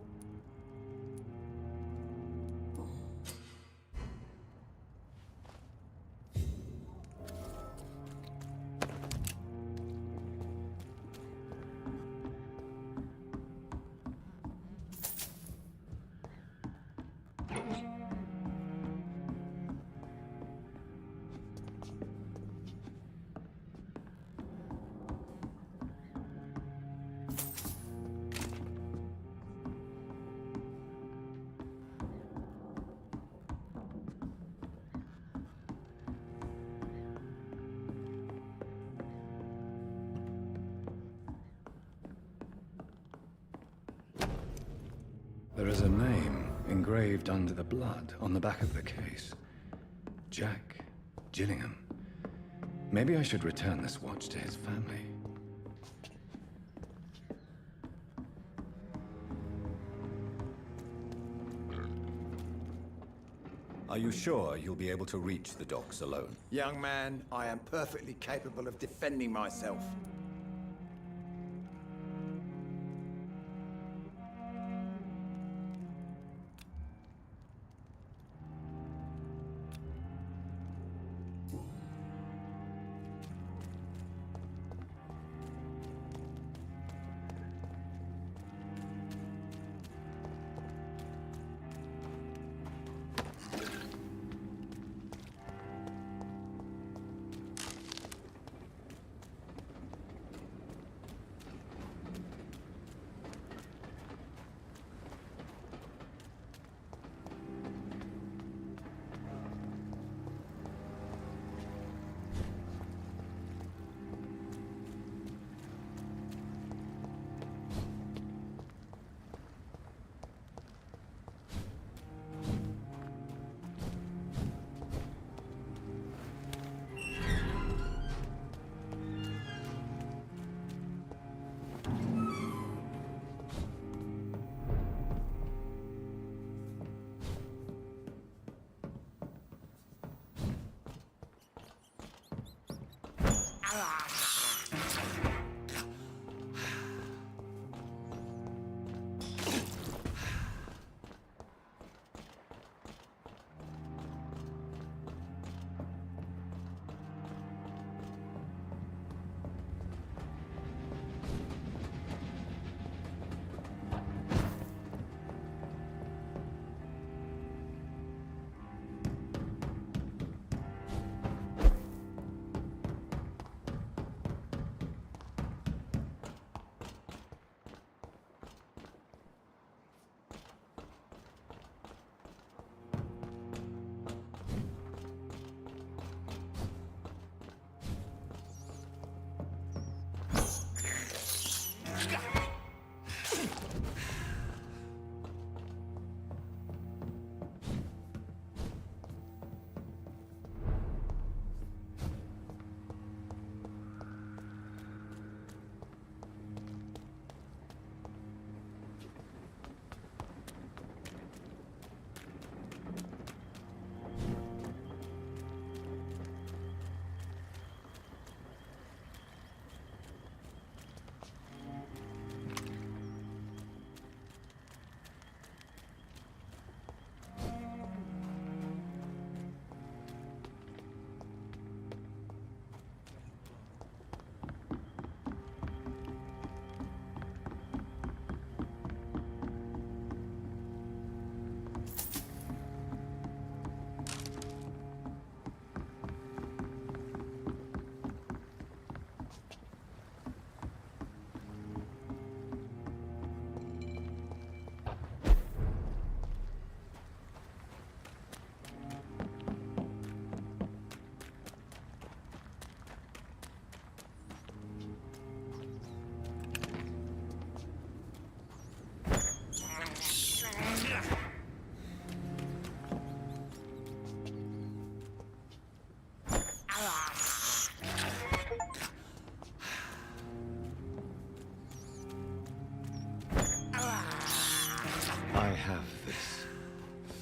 There is a name engraved under the blood on the back of the case. Jack Gillingham. Maybe I should return this watch to his family. Are you sure you'll be able to reach the docks alone? Young man, I am perfectly capable of defending myself.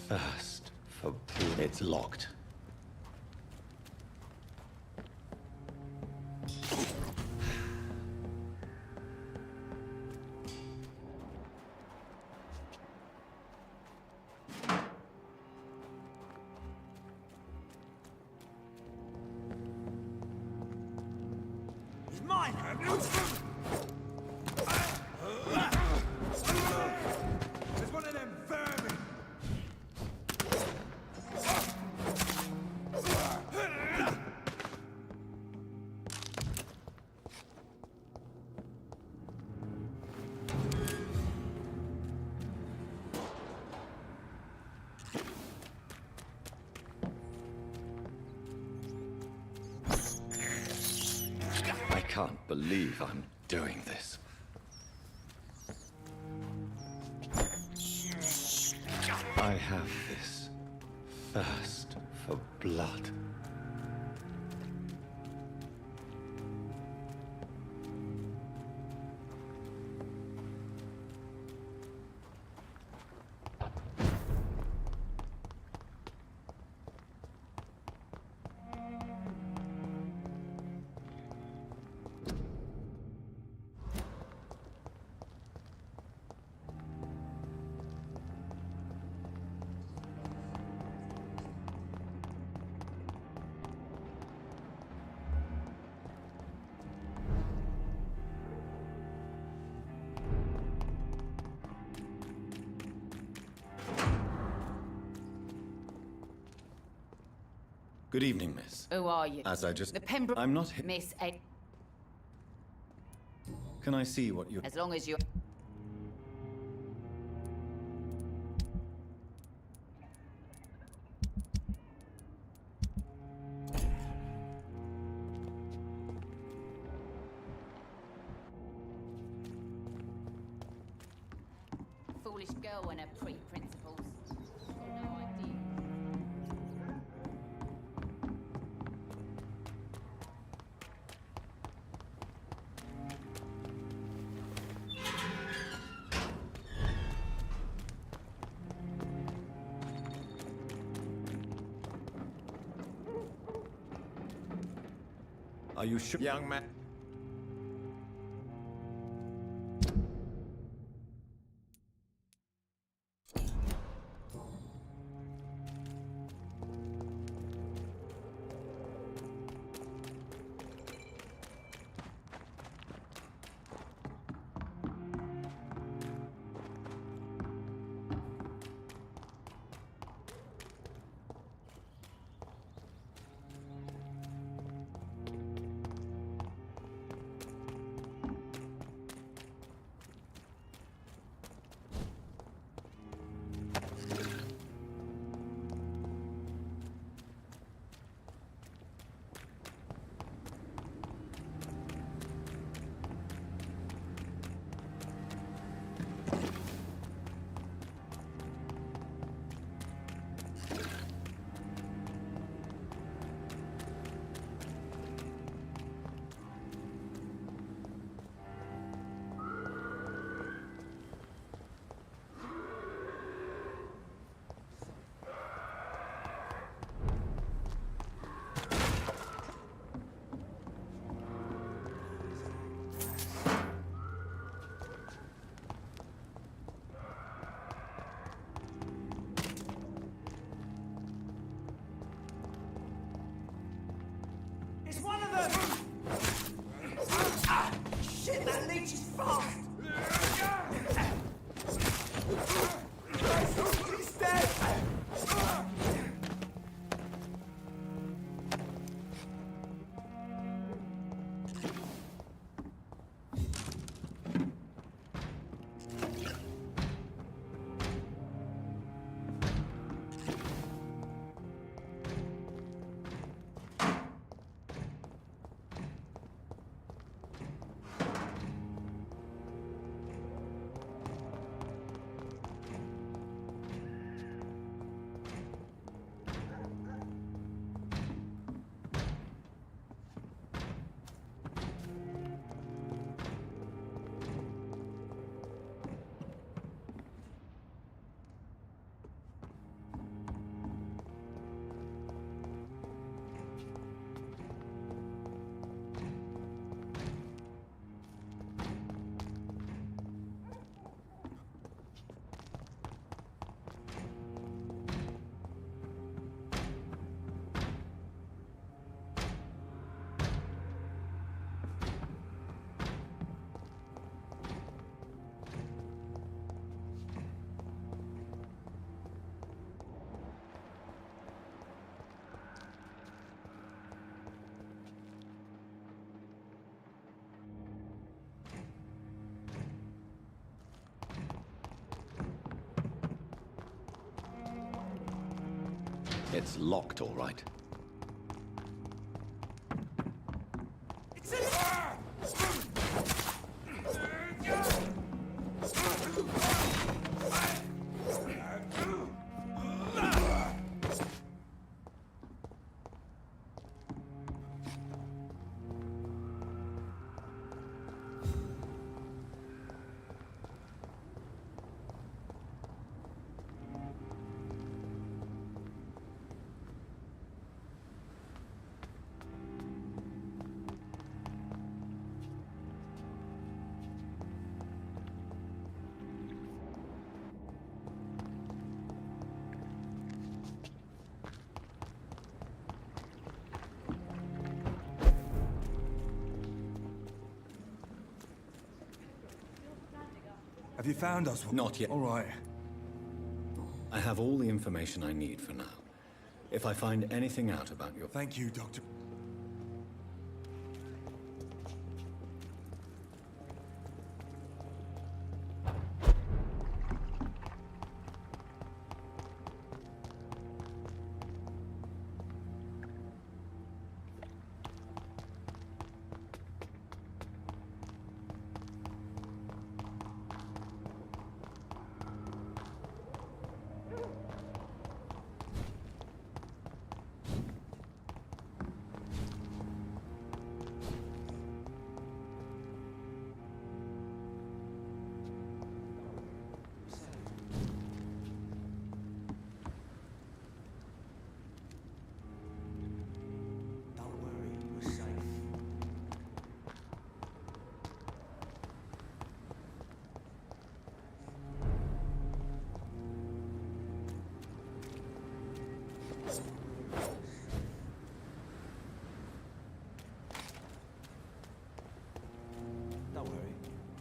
thirst for blood. It's locked. It's mine! There's one of them vermin! I can't believe I'm doing this. I have this thirst for blood. Good evening, miss. Who are you? As I just... The Pembroke... I'm not... Miss A... Can I see what you... As long as you... Foolish girl and her pre-principles. No idea. Are you sure? Young man. It's one of them! Ah, shit, that leech is fast! He's dead! It's locked, all right. Have you found us? Not yet. All right. I have all the information I need for now. If I find anything out about your... Thank you, Doctor.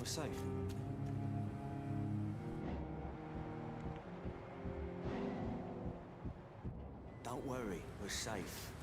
We're safe. Don't worry, we're safe.